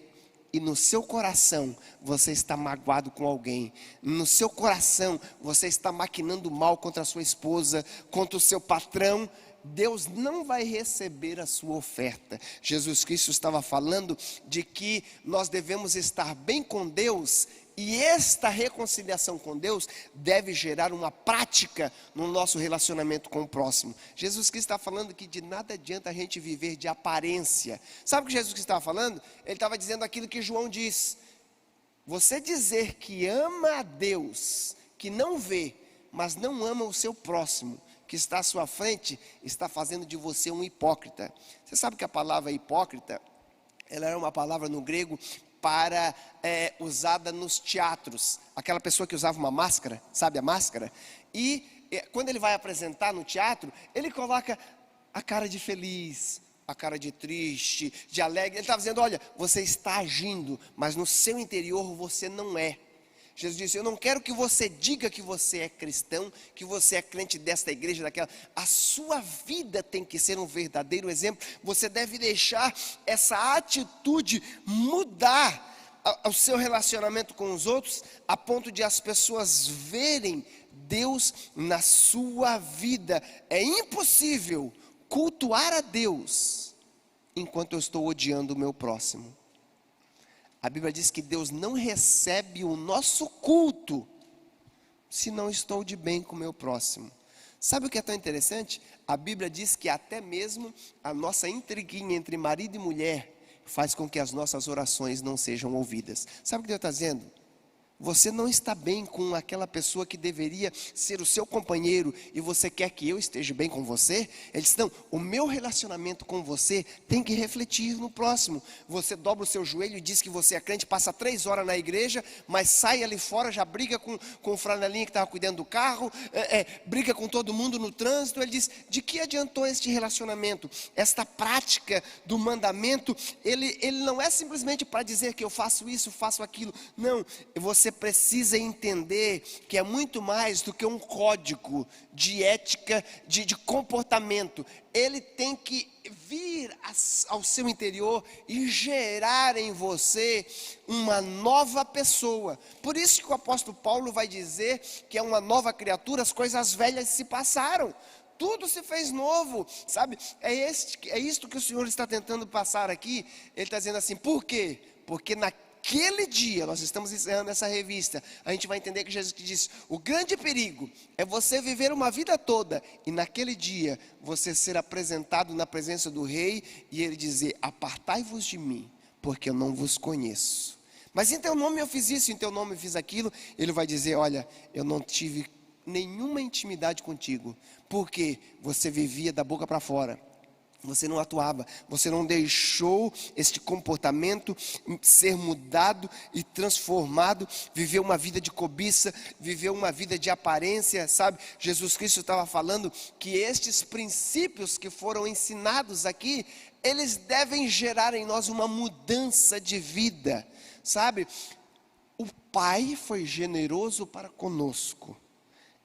e no seu coração você está magoado com alguém, no seu coração você está maquinando mal contra a sua esposa, contra o seu patrão, Deus não vai receber a sua oferta. Jesus Cristo estava falando de que nós devemos estar bem com Deus, e esta reconciliação com Deus deve gerar uma prática no nosso relacionamento com o próximo. Jesus Cristo está falando que de nada adianta a gente viver de aparência. Sabe o que Jesus Cristo estava falando? Ele estava dizendo aquilo que João diz. Você dizer que ama a Deus, que não vê, mas não ama o seu próximo, que está à sua frente, está fazendo de você um hipócrita. Você sabe que a palavra hipócrita, ela era uma palavra no grego para usada nos teatros. Aquela pessoa que usava uma máscara, sabe a máscara? E quando ele vai apresentar no teatro, ele coloca a cara de feliz, a cara de triste, de alegre. Ele está dizendo, olha, você está agindo, mas no seu interior você não é. Jesus disse, eu não quero que você diga que você é cristão, que você é crente desta igreja, daquela. A sua vida tem que ser um verdadeiro exemplo. Você deve deixar essa atitude mudar o seu relacionamento com os outros, a ponto de as pessoas verem Deus na sua vida. É impossível cultuar a Deus enquanto eu estou odiando o meu próximo. A Bíblia diz que Deus não recebe o nosso culto se não estou de bem com o meu próximo. Sabe o que é tão interessante? A Bíblia diz que até mesmo a nossa intriguinha entre marido e mulher faz com que as nossas orações não sejam ouvidas. Sabe o que Deus está dizendo? Você não está bem com aquela pessoa que deveria ser o seu companheiro e você quer que eu esteja bem com você? Ele diz, não, o meu relacionamento com você tem que refletir no próximo. Você dobra o seu joelho e diz que você é crente, passa 3 horas na igreja, mas sai ali fora, já briga com o franelinha que estava cuidando do carro, briga com todo mundo no trânsito. Ele diz, de que adiantou este relacionamento? Esta prática do mandamento, ele não é simplesmente para dizer que eu faço isso, faço aquilo. Não, você precisa entender que é muito mais do que um código de ética, de comportamento. Ele tem que vir ao seu interior e gerar em você uma nova pessoa. Por isso que o apóstolo Paulo vai dizer que é uma nova criatura, as coisas velhas se passaram. Tudo se fez novo, sabe? É isto que o Senhor está tentando passar aqui. Ele está dizendo assim, por quê? Porque naquele dia, nós estamos encerrando essa revista, a gente vai entender que Jesus disse, o grande perigo é você viver uma vida toda, e naquele dia, você ser apresentado na presença do rei, e ele dizer, apartai-vos de mim, porque eu não vos conheço. Mas em teu nome eu fiz isso, em teu nome eu fiz aquilo. Ele vai dizer, olha, eu não tive nenhuma intimidade contigo, porque você vivia da boca para fora. Você não atuava, você não deixou este comportamento ser mudado e transformado, viveu uma vida de cobiça, viveu uma vida de aparência, sabe? Jesus Cristo estava falando que estes princípios que foram ensinados aqui, eles devem gerar em nós uma mudança de vida, sabe? O Pai foi generoso para conosco.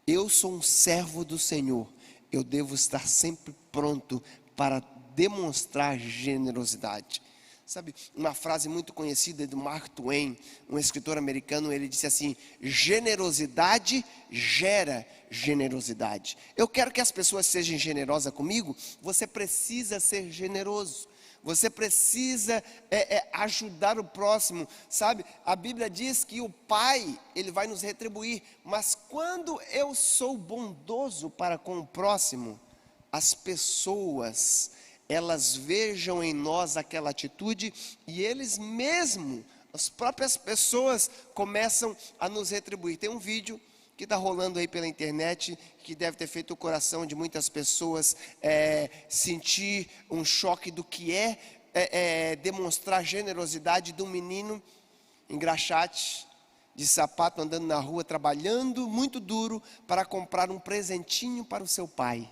Eu sou um servo do Senhor, eu devo estar sempre pronto para demonstrar generosidade. Sabe, uma frase muito conhecida de Mark Twain, um escritor americano, ele disse assim, generosidade gera generosidade. Eu quero que as pessoas sejam generosas comigo, você precisa ser generoso. Você precisa ajudar o próximo, sabe? A Bíblia diz que o Pai, Ele vai nos retribuir. Mas quando eu sou bondoso para com o próximo, as pessoas, elas vejam em nós aquela atitude e eles mesmos, as próprias pessoas começam a nos retribuir. Tem um vídeo que está rolando aí pela internet, que deve ter feito o coração de muitas pessoas sentir um choque do que demonstrar generosidade de um menino engraxate, de sapato, andando na rua, trabalhando muito duro para comprar um presentinho para o seu pai.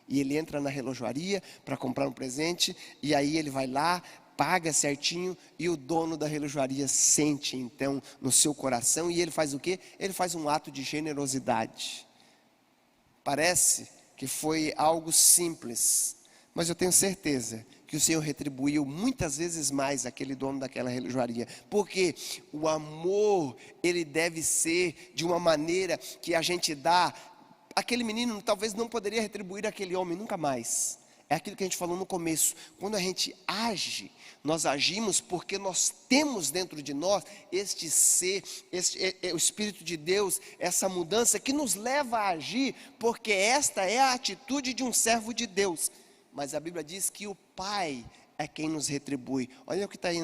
E ele entra na relojoaria para comprar um presente, e aí ele vai lá, paga certinho, e o dono da relojoaria sente então no seu coração, e ele faz o quê? Ele faz um ato de generosidade. Parece que foi algo simples, mas eu tenho certeza que o Senhor retribuiu muitas vezes mais aquele dono daquela relojoaria, porque o amor, ele deve ser de uma maneira que a gente dá. Aquele menino talvez não poderia retribuir aquele homem nunca mais. É aquilo que a gente falou no começo. Quando a gente age, nós agimos porque nós temos dentro de nós este ser, o Espírito de Deus, essa mudança que nos leva a agir, porque esta é a atitude de um servo de Deus. Mas a Bíblia diz que o Pai é quem nos retribui. Olha o que está aí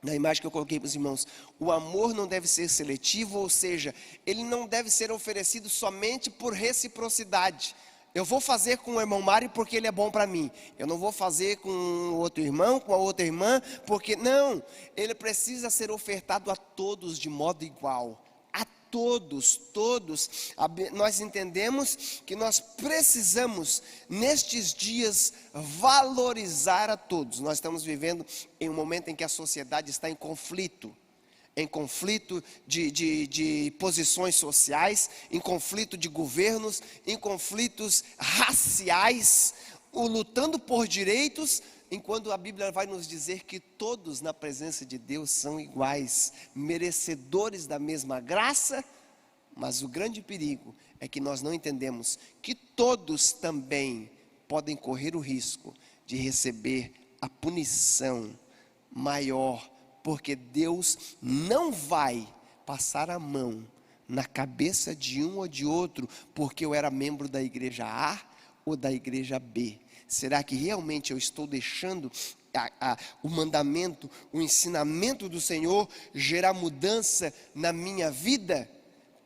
na imagem que eu coloquei para os irmãos. O amor não deve ser seletivo, ou seja, ele não deve ser oferecido somente por reciprocidade. Eu vou fazer com o irmão Mário porque ele é bom para mim. Eu não vou fazer com o outro irmão, com a outra irmã, porque não. Ele precisa ser ofertado a todos de modo igual. A todos. Nós entendemos que nós precisamos, nestes dias, valorizar a todos. Nós estamos vivendo em um momento em que a sociedade está em conflito de posições sociais, em conflito de governos, em conflitos raciais, lutando por direitos, enquanto a Bíblia vai nos dizer que todos na presença de Deus são iguais, merecedores da mesma graça. Mas o grande perigo é que nós não entendemos que todos também podem correr o risco de receber a punição maior, porque Deus não vai passar a mão na cabeça de um ou de outro, porque eu era membro da igreja A ou da igreja B. Será que realmente eu estou deixando o mandamento, o ensinamento do Senhor gerar mudança na minha vida?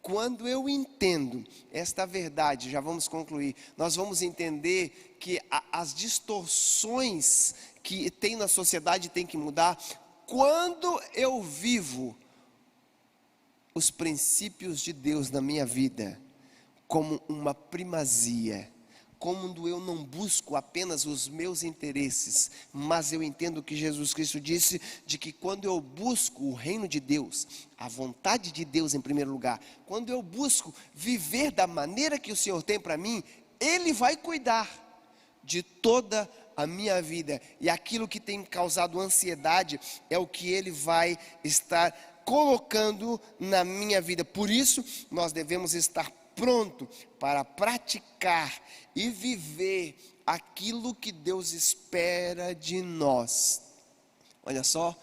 Quando eu entendo esta verdade, já vamos concluir, nós vamos entender que as distorções que tem na sociedade tem que mudar. Quando eu vivo os princípios de Deus na minha vida como uma primazia, quando eu não busco apenas os meus interesses, mas eu entendo que Jesus Cristo disse de que quando eu busco o reino de Deus, a vontade de Deus em primeiro lugar, quando eu busco viver da maneira que o Senhor tem para mim, Ele vai cuidar de toda a minha vida, e aquilo que tem causado ansiedade é o que Ele vai estar colocando na minha vida. Por isso nós devemos estar pronto para praticar e viver aquilo que Deus espera de nós. Olha só,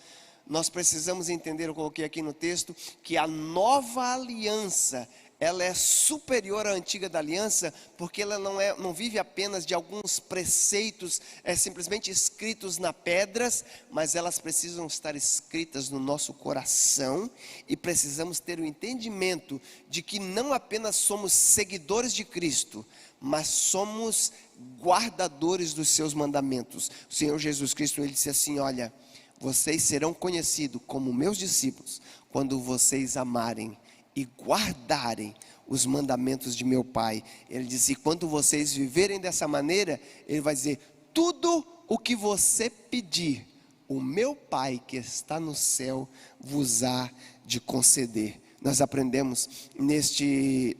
nós precisamos entender, eu coloquei aqui no texto, que a nova aliança, ela é superior à antiga da aliança, porque ela não vive apenas de alguns preceitos simplesmente escritos na pedras, mas elas precisam estar escritas no nosso coração, e precisamos ter o entendimento de que não apenas somos seguidores de Cristo, mas somos guardadores dos seus mandamentos. O Senhor Jesus Cristo, Ele disse assim: olha, vocês serão conhecidos como meus discípulos quando vocês amarem e guardarem os mandamentos de meu Pai. Ele disse: quando vocês viverem dessa maneira, Ele vai dizer: tudo o que você pedir, o meu Pai que está no céu vos há de conceder. Nós aprendemos neste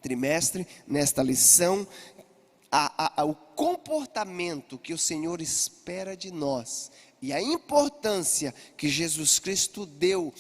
trimestre, nesta lição, o comportamento que o Senhor espera de nós, e a importância que Jesus Cristo deu,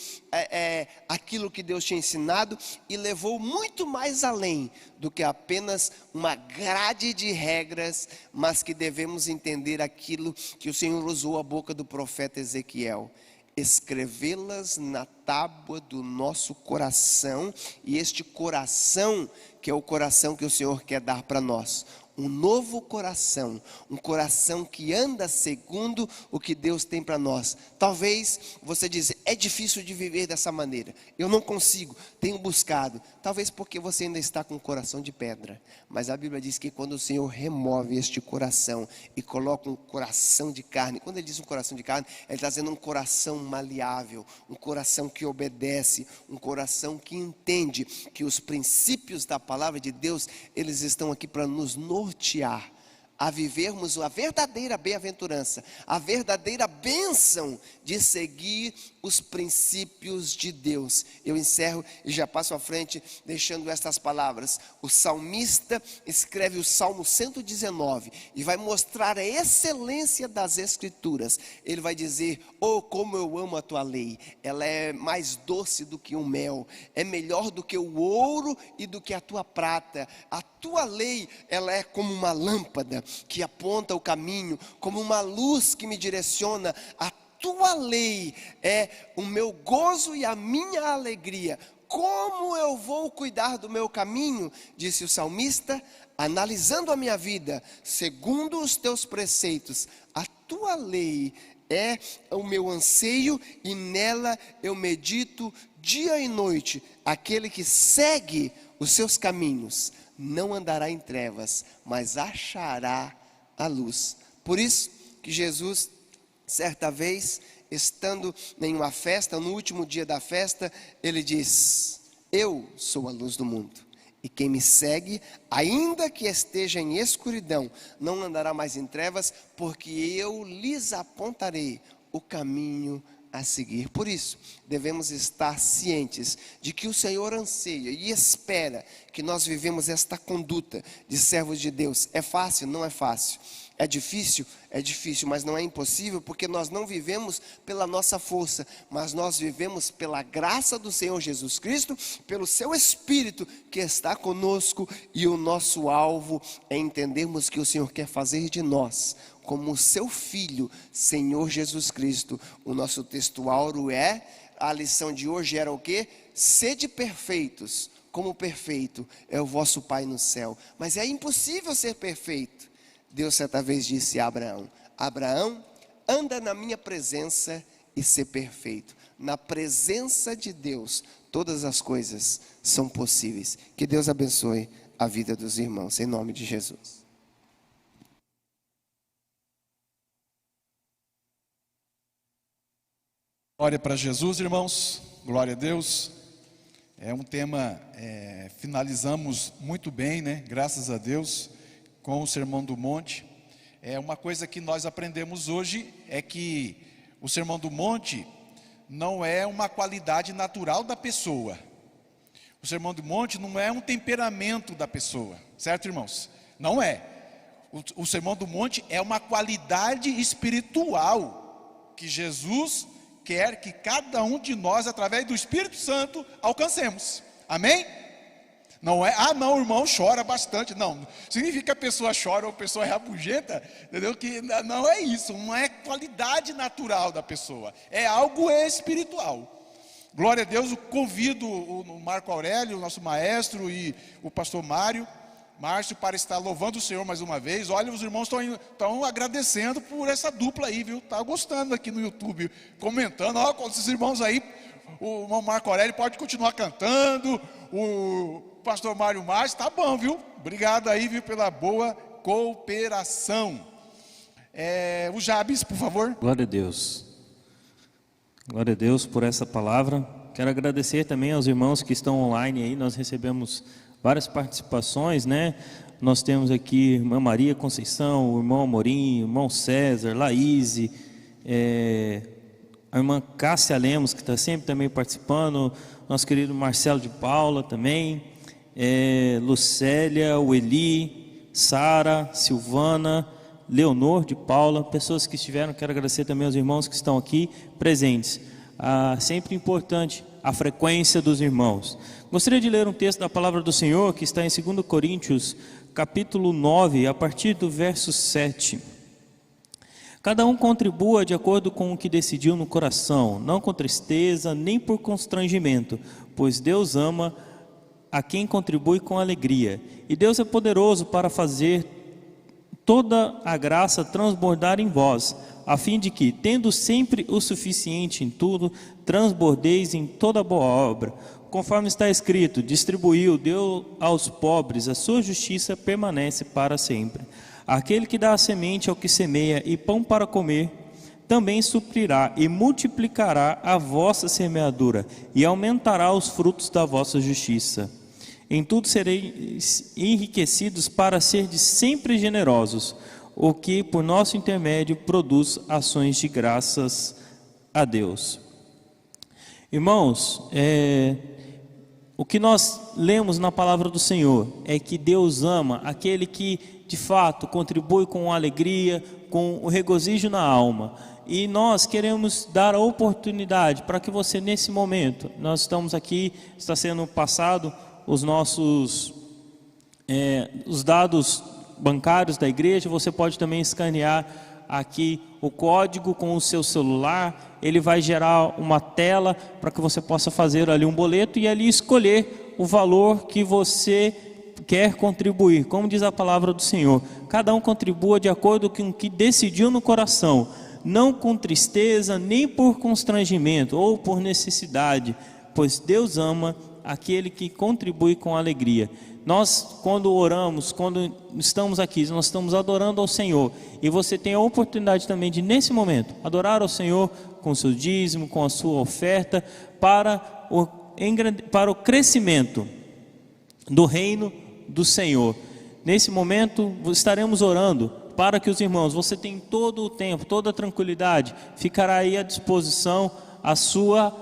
aquilo que Deus tinha ensinado, e levou muito mais além do que apenas uma grade de regras, mas que devemos entender aquilo que o Senhor usou a boca do profeta Ezequiel: escrevê-las na tábua do nosso coração. E este coração, que é o coração que o Senhor quer dar para nós, um novo coração, um coração que anda segundo o que Deus tem para nós. Talvez você diz: é difícil de viver dessa maneira, eu não consigo, tenho buscado. Talvez porque você ainda está com um coração de pedra, mas a Bíblia diz que quando o Senhor remove este coração e coloca um coração de carne, quando Ele diz um coração de carne, Ele está dizendo um coração maleável, um coração que obedece, um coração que entende que os princípios da palavra de Deus, eles estão aqui para nos nortear a vivermos a verdadeira bem-aventurança, a verdadeira bênção de seguir os princípios de Deus. Eu encerro e já passo à frente deixando estas palavras. O salmista escreve o Salmo 119 e vai mostrar a excelência das Escrituras. Ele vai dizer: oh, como eu amo a tua lei, ela é mais doce do que o mel, é melhor do que o ouro e do que a tua prata. A tua lei, ela é como uma lâmpada que aponta o caminho, como uma luz que me direciona. A tua lei é o meu gozo e a minha alegria. Como eu vou cuidar do meu caminho, disse o salmista, analisando a minha vida, segundo os teus preceitos. A tua lei é o meu anseio e nela eu medito dia e noite. Aquele que segue os seus caminhos não andará em trevas, mas achará a luz. Por isso que Jesus, certa vez, estando em uma festa, no último dia da festa, Ele diz: eu sou a luz do mundo, e quem me segue, ainda que esteja em escuridão, não andará mais em trevas, porque eu lhes apontarei o caminho a seguir. Por isso, devemos estar cientes de que o Senhor anseia e espera que nós vivemos esta conduta de servos de Deus. É fácil? Não é fácil. É difícil? É difícil, mas não é impossível, porque nós não vivemos pela nossa força, mas nós vivemos pela graça do Senhor Jesus Cristo, pelo seu Espírito que está conosco, e o nosso alvo é entendermos que o Senhor quer fazer de nós como o seu Filho, Senhor Jesus Cristo. O nosso texto áureo a lição de hoje era o quê? Sede perfeitos, como perfeito é o vosso Pai no céu. Mas é impossível ser perfeito. Deus certa vez disse a Abraão: Abraão, anda na minha presença e ser perfeito. Na presença de Deus, todas as coisas são possíveis. Que Deus abençoe a vida dos irmãos, em nome de Jesus. Glória para Jesus, irmãos, glória a Deus. É um tema, finalizamos muito bem, né? Graças a Deus, com o Sermão do Monte. Uma coisa que nós aprendemos hoje é que o Sermão do Monte não é uma qualidade natural da pessoa. O Sermão do Monte não é um temperamento da pessoa, certo, irmãos? Não é. O Sermão do Monte é uma qualidade espiritual que Jesus quer que cada um de nós, através do Espírito Santo, alcancemos. Amém? Não é, não, o irmão chora bastante. Não, significa que a pessoa chora ou a pessoa é rabugenta, entendeu? Que não é isso, não é qualidade natural da pessoa, é algo espiritual. Glória a Deus, eu convido o Marco Aurélio, nosso maestro, e o pastor Márcio, para estar louvando o Senhor mais uma vez. Olha, os irmãos estão agradecendo por essa dupla aí, viu? Está gostando aqui no YouTube, comentando. Ó, com esses irmãos aí, o irmão Marco Aurélio pode continuar cantando, o pastor Márcio, tá bom, viu? Obrigado aí, viu, pela boa cooperação. O Jabes, por favor. Glória a Deus. Glória a Deus por essa palavra. Quero agradecer também aos irmãos que estão online aí. Nós recebemos várias participações, né? Nós temos aqui a irmã Maria Conceição, o irmão Amorim, o irmão César, Laíse, a irmã Cássia Lemos, que está sempre também participando, nosso querido Marcelo de Paula também, Lucélia, o Eli, Sara, Silvana, Leonor de Paula, pessoas que estiveram. Quero agradecer também aos irmãos que estão aqui presentes. Sempre importante a frequência dos irmãos. Gostaria de ler um texto da palavra do Senhor que está em 2 Coríntios, capítulo 9, a partir do verso 7. Cada um contribua de acordo com o que decidiu no coração, não com tristeza, nem por constrangimento, pois Deus ama a quem contribui com alegria. E Deus é poderoso para fazer toda a graça transbordar em vós, a fim de que, tendo sempre o suficiente em tudo, transbordeis em toda boa obra. Conforme está escrito, distribuiu, deu aos pobres, a sua justiça permanece para sempre. Aquele que dá a semente ao que semeia e pão para comer, também suprirá e multiplicará a vossa semeadura e aumentará os frutos da vossa justiça. Em tudo sereis enriquecidos para serdes sempre generosos, o que por nosso intermédio produz ações de graças a Deus. Irmãos, o que nós lemos na palavra do Senhor é que Deus ama aquele que de fato contribui com alegria, com o regozijo na alma. E nós queremos dar a oportunidade para que você, nesse momento, nós estamos aqui, está sendo passado os nossos os dados bancários da igreja. Você pode também escanear aqui o código com o seu celular. Ele vai gerar uma tela para que você possa fazer ali um boleto e ali escolher o valor que você quer contribuir. Como diz a palavra do Senhor, cada um contribua de acordo com o que decidiu no coração, não com tristeza, nem por constrangimento ou por necessidade, pois Deus ama aquele que contribui com alegria. Nós, quando oramos, quando estamos aqui, nós estamos adorando ao Senhor, e você tem a oportunidade também de, nesse momento, adorar ao Senhor com o seu dízimo, com a sua oferta, para o crescimento do reino do Senhor. Nesse momento estaremos orando para que os irmãos, você tem todo o tempo, toda a tranquilidade, ficará aí à disposição a sua,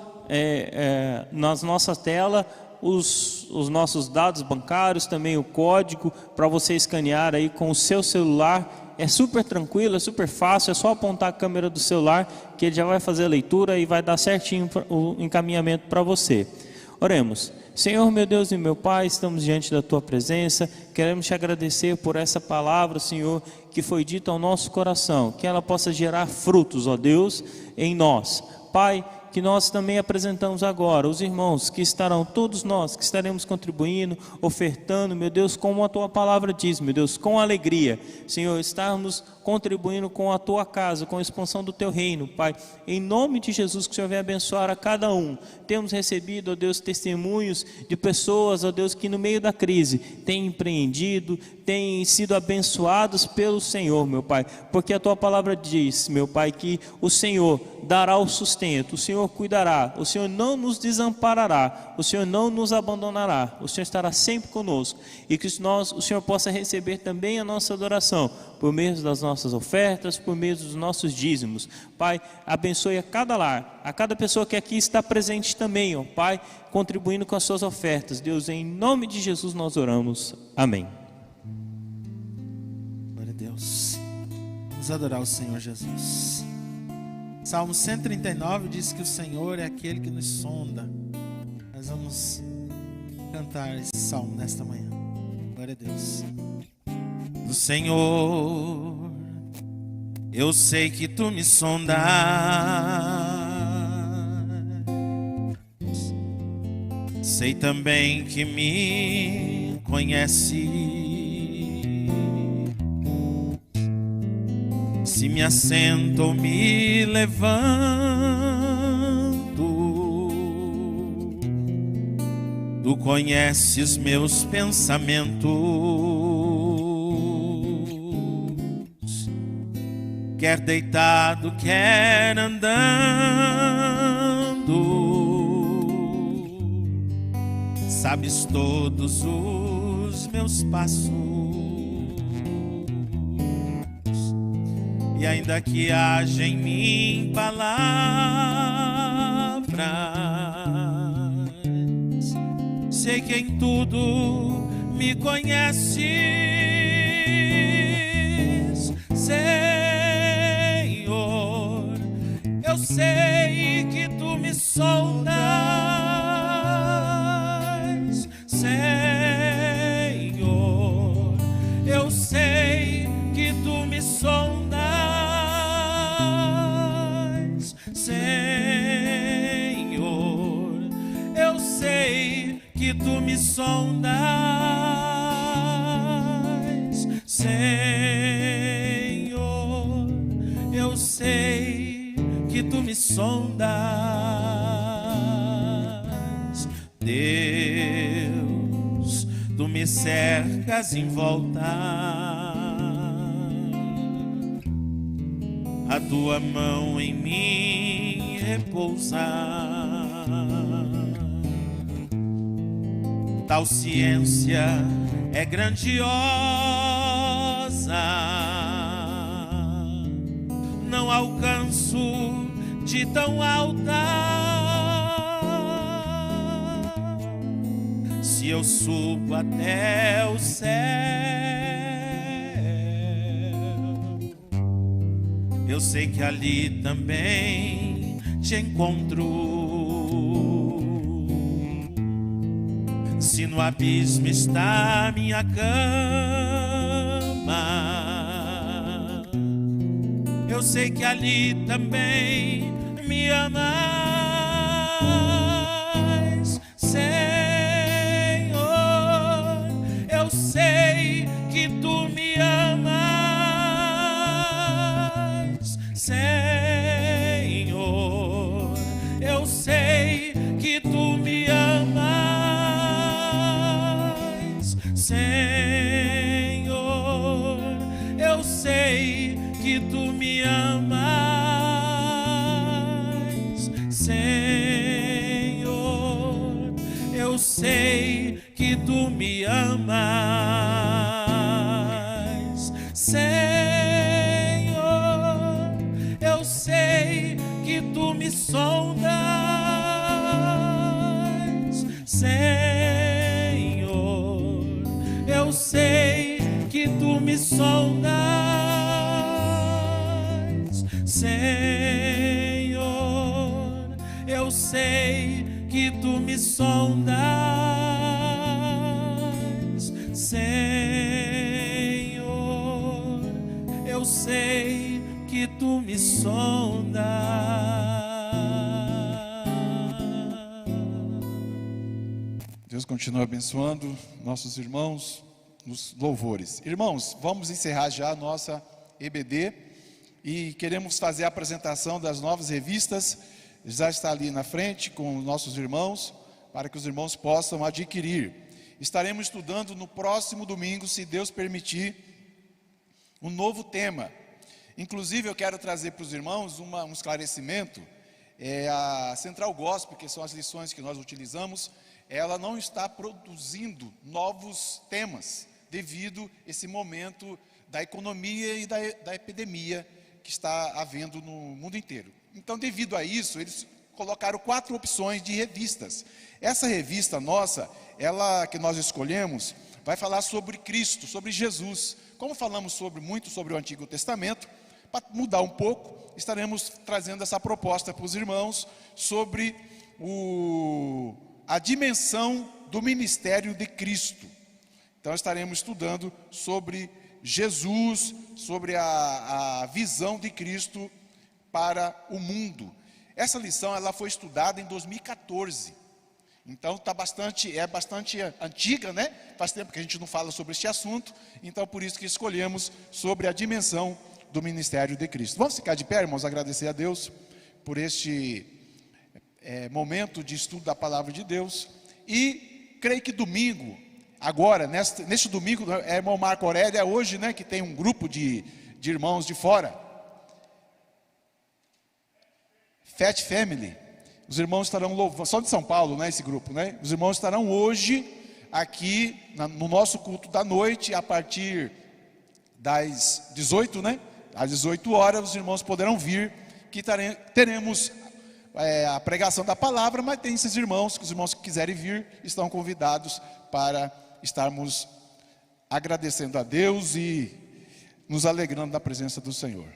na nossa tela, os nossos dados bancários, também o código para você escanear aí com o seu celular. É super tranquilo, é super fácil, é só apontar a câmera do celular que ele já vai fazer a leitura e vai dar certinho o encaminhamento para você. Oremos. Senhor, meu Deus e meu Pai, estamos diante da Tua presença, queremos Te agradecer por essa palavra, Senhor, que foi dita ao nosso coração, que ela possa gerar frutos, ó Deus, em nós. Pai, que nós também apresentamos agora, os irmãos que estarão, todos nós que estaremos contribuindo, ofertando, meu Deus, como a Tua palavra diz, meu Deus, com alegria, Senhor, estarmos contribuindo com a Tua casa, com a expansão do Teu reino, Pai, em nome de Jesus, que o Senhor venha abençoar a cada um. Temos recebido, ó Deus, testemunhos de pessoas, ó Deus, que no meio da crise têm empreendido, têm sido abençoados pelo Senhor, meu Pai, porque a Tua palavra diz, meu Pai, que o Senhor dará o sustento, o Senhor cuidará, o Senhor não nos desamparará, o Senhor não nos abandonará, o Senhor estará sempre conosco, e que o Senhor possa receber também a nossa adoração, por meio das nossas ofertas, por meio dos nossos dízimos. Pai, abençoe a cada lar, a cada pessoa que aqui está presente também, ó Pai, contribuindo com as suas ofertas. Deus, em nome de Jesus nós oramos. Amém. Glória a Deus. Vamos adorar o Senhor Jesus. Salmo 139 diz que o Senhor é aquele que nos sonda. Nós vamos cantar esse salmo nesta manhã. Glória a Deus. Do Senhor, eu sei que Tu me sondas, sei também que me conheces. Se me assento ou me levanto, Tu conheces meus pensamentos. Quer deitado, quer andando, sabes todos os meus passos. E ainda que haja em mim palavras, sei que em tudo me conheces, Senhor. Eu sei que Tu me sondas, Senhor. Eu sei que Tu me sondas, Senhor. Eu sei que Tu me sondas, Senhor. Eu sei que Tu me sondas, Deus. Tu me cercas em volta, a Tua mão em mim repousa. Tal ciência é grandiosa, não alcanço de tão alta. Se eu subo até o céu, eu sei que ali também Te encontro. Se no abismo está minha cama, eu sei que ali também me amas, Senhor. Eu sei que Tu me amas, Senhor. Eu sei que Tu me amas, Senhor. Eu sei que Tu me amas, Senhor. Eu sei que Tu me amas, Senhor. Eu sei que Tu me sondas, Senhor. Eu sei que Tu me sondas, Senhor. Eu sei que Tu me sondas, Senhor. Eu sei que Tu me sondas. Deus continua abençoando nossos irmãos nos louvores. Irmãos, vamos encerrar já a nossa EBD e queremos fazer a apresentação das novas revistas. Já está ali na frente com os nossos irmãos, para que os irmãos possam adquirir. Estaremos estudando no próximo domingo, se Deus permitir, um novo tema. Inclusive eu quero trazer para os irmãos um esclarecimento. A Central Gospel, que são as lições que nós utilizamos, ela não está produzindo novos temas, devido a esse momento da economia e da epidemia que está havendo no mundo inteiro. Então, devido a isso, eles colocaram 4 opções de revistas. Essa revista nossa, ela que nós escolhemos, vai falar sobre Cristo, sobre Jesus. Como falamos muito sobre o Antigo Testamento, para mudar um pouco, estaremos trazendo essa proposta para os irmãos sobre a dimensão do ministério de Cristo. Então estaremos estudando sobre Jesus, sobre a visão de Cristo para o mundo. Essa lição ela foi estudada em 2014. Então é bastante antiga, né? Faz tempo que a gente não fala sobre este assunto. Então por isso que escolhemos sobre a dimensão do ministério de Cristo. Vamos ficar de pé, irmãos, agradecer a Deus por este momento de estudo da palavra de Deus. E creio que domingo, agora, neste domingo, irmão Marco Aurélio, é hoje, né, que tem um grupo de irmãos de fora, Fat Family. Os irmãos estarão louvando, só de São Paulo, né, esse grupo, né? Os irmãos estarão hoje aqui no nosso culto da noite, a partir das 18, né? Às 18 horas, os irmãos poderão vir, que teremos a pregação da palavra, mas tem esses irmãos, que os irmãos que quiserem vir, estão convidados para estarmos agradecendo a Deus e nos alegrando da presença do Senhor.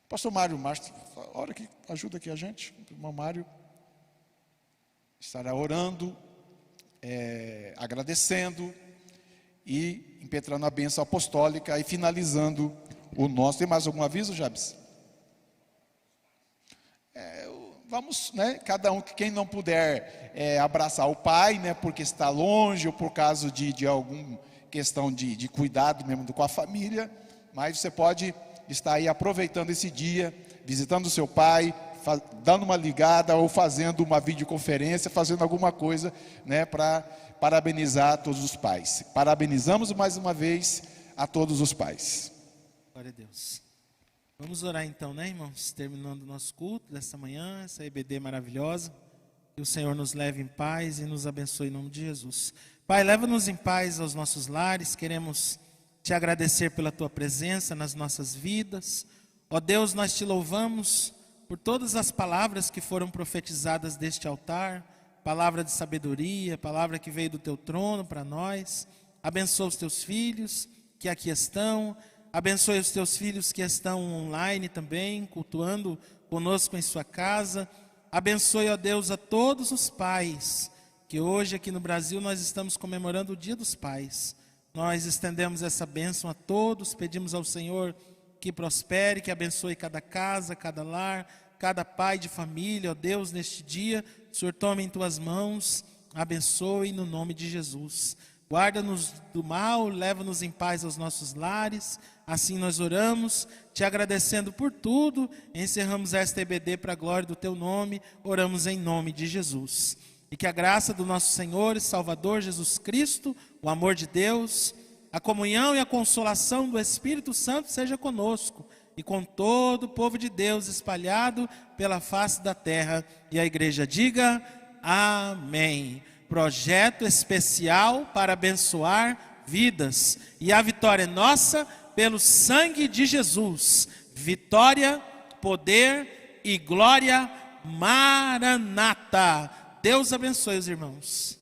O pastor Mário Márcio, ora aqui, ajuda aqui a gente. O irmão Mário estará orando, agradecendo e impetrando a bênção apostólica e finalizando o nosso. Tem mais algum aviso, Jabes? Vamos, né, cada um, quem não puder abraçar o pai, né, porque está longe ou por causa de alguma questão de cuidado mesmo com a família, mas você pode estar aí aproveitando esse dia, visitando o seu pai, dando uma ligada ou fazendo uma videoconferência, fazendo alguma coisa, né, para parabenizar todos os pais. Parabenizamos mais uma vez a todos os pais. Glória a Deus. Vamos orar então, né, irmãos? Terminando o nosso culto desta manhã, essa EBD maravilhosa. Que o Senhor nos leve em paz e nos abençoe em nome de Jesus. Pai, leva-nos em paz aos nossos lares. Queremos te agradecer pela tua presença nas nossas vidas. Ó Deus, nós te louvamos por todas as palavras que foram profetizadas deste altar. Palavra de sabedoria, palavra que veio do teu trono para nós. Abençoa os teus filhos que aqui estão. Abençoe os teus filhos que estão online também, cultuando conosco em sua casa. Abençoe, ó Deus, a todos os pais, que hoje aqui no Brasil nós estamos comemorando o Dia dos Pais. Nós estendemos essa bênção a todos, pedimos ao Senhor que prospere, que abençoe cada casa, cada lar, cada pai de família. Ó Deus, neste dia, o Senhor tome em tuas mãos, abençoe no nome de Jesus. Guarda-nos do mal, leva-nos em paz aos nossos lares. Assim nós oramos, te agradecendo por tudo. Encerramos esta EBD para a glória do teu nome. Oramos em nome de Jesus. E que a graça do nosso Senhor e Salvador Jesus Cristo, o amor de Deus, a comunhão e a consolação do Espírito Santo seja conosco e com todo o povo de Deus espalhado pela face da terra. E a igreja diga amém. Projeto especial para abençoar vidas. E a vitória é nossa pelo sangue de Jesus. Vitória, poder e glória. Maranata. Deus abençoe os irmãos.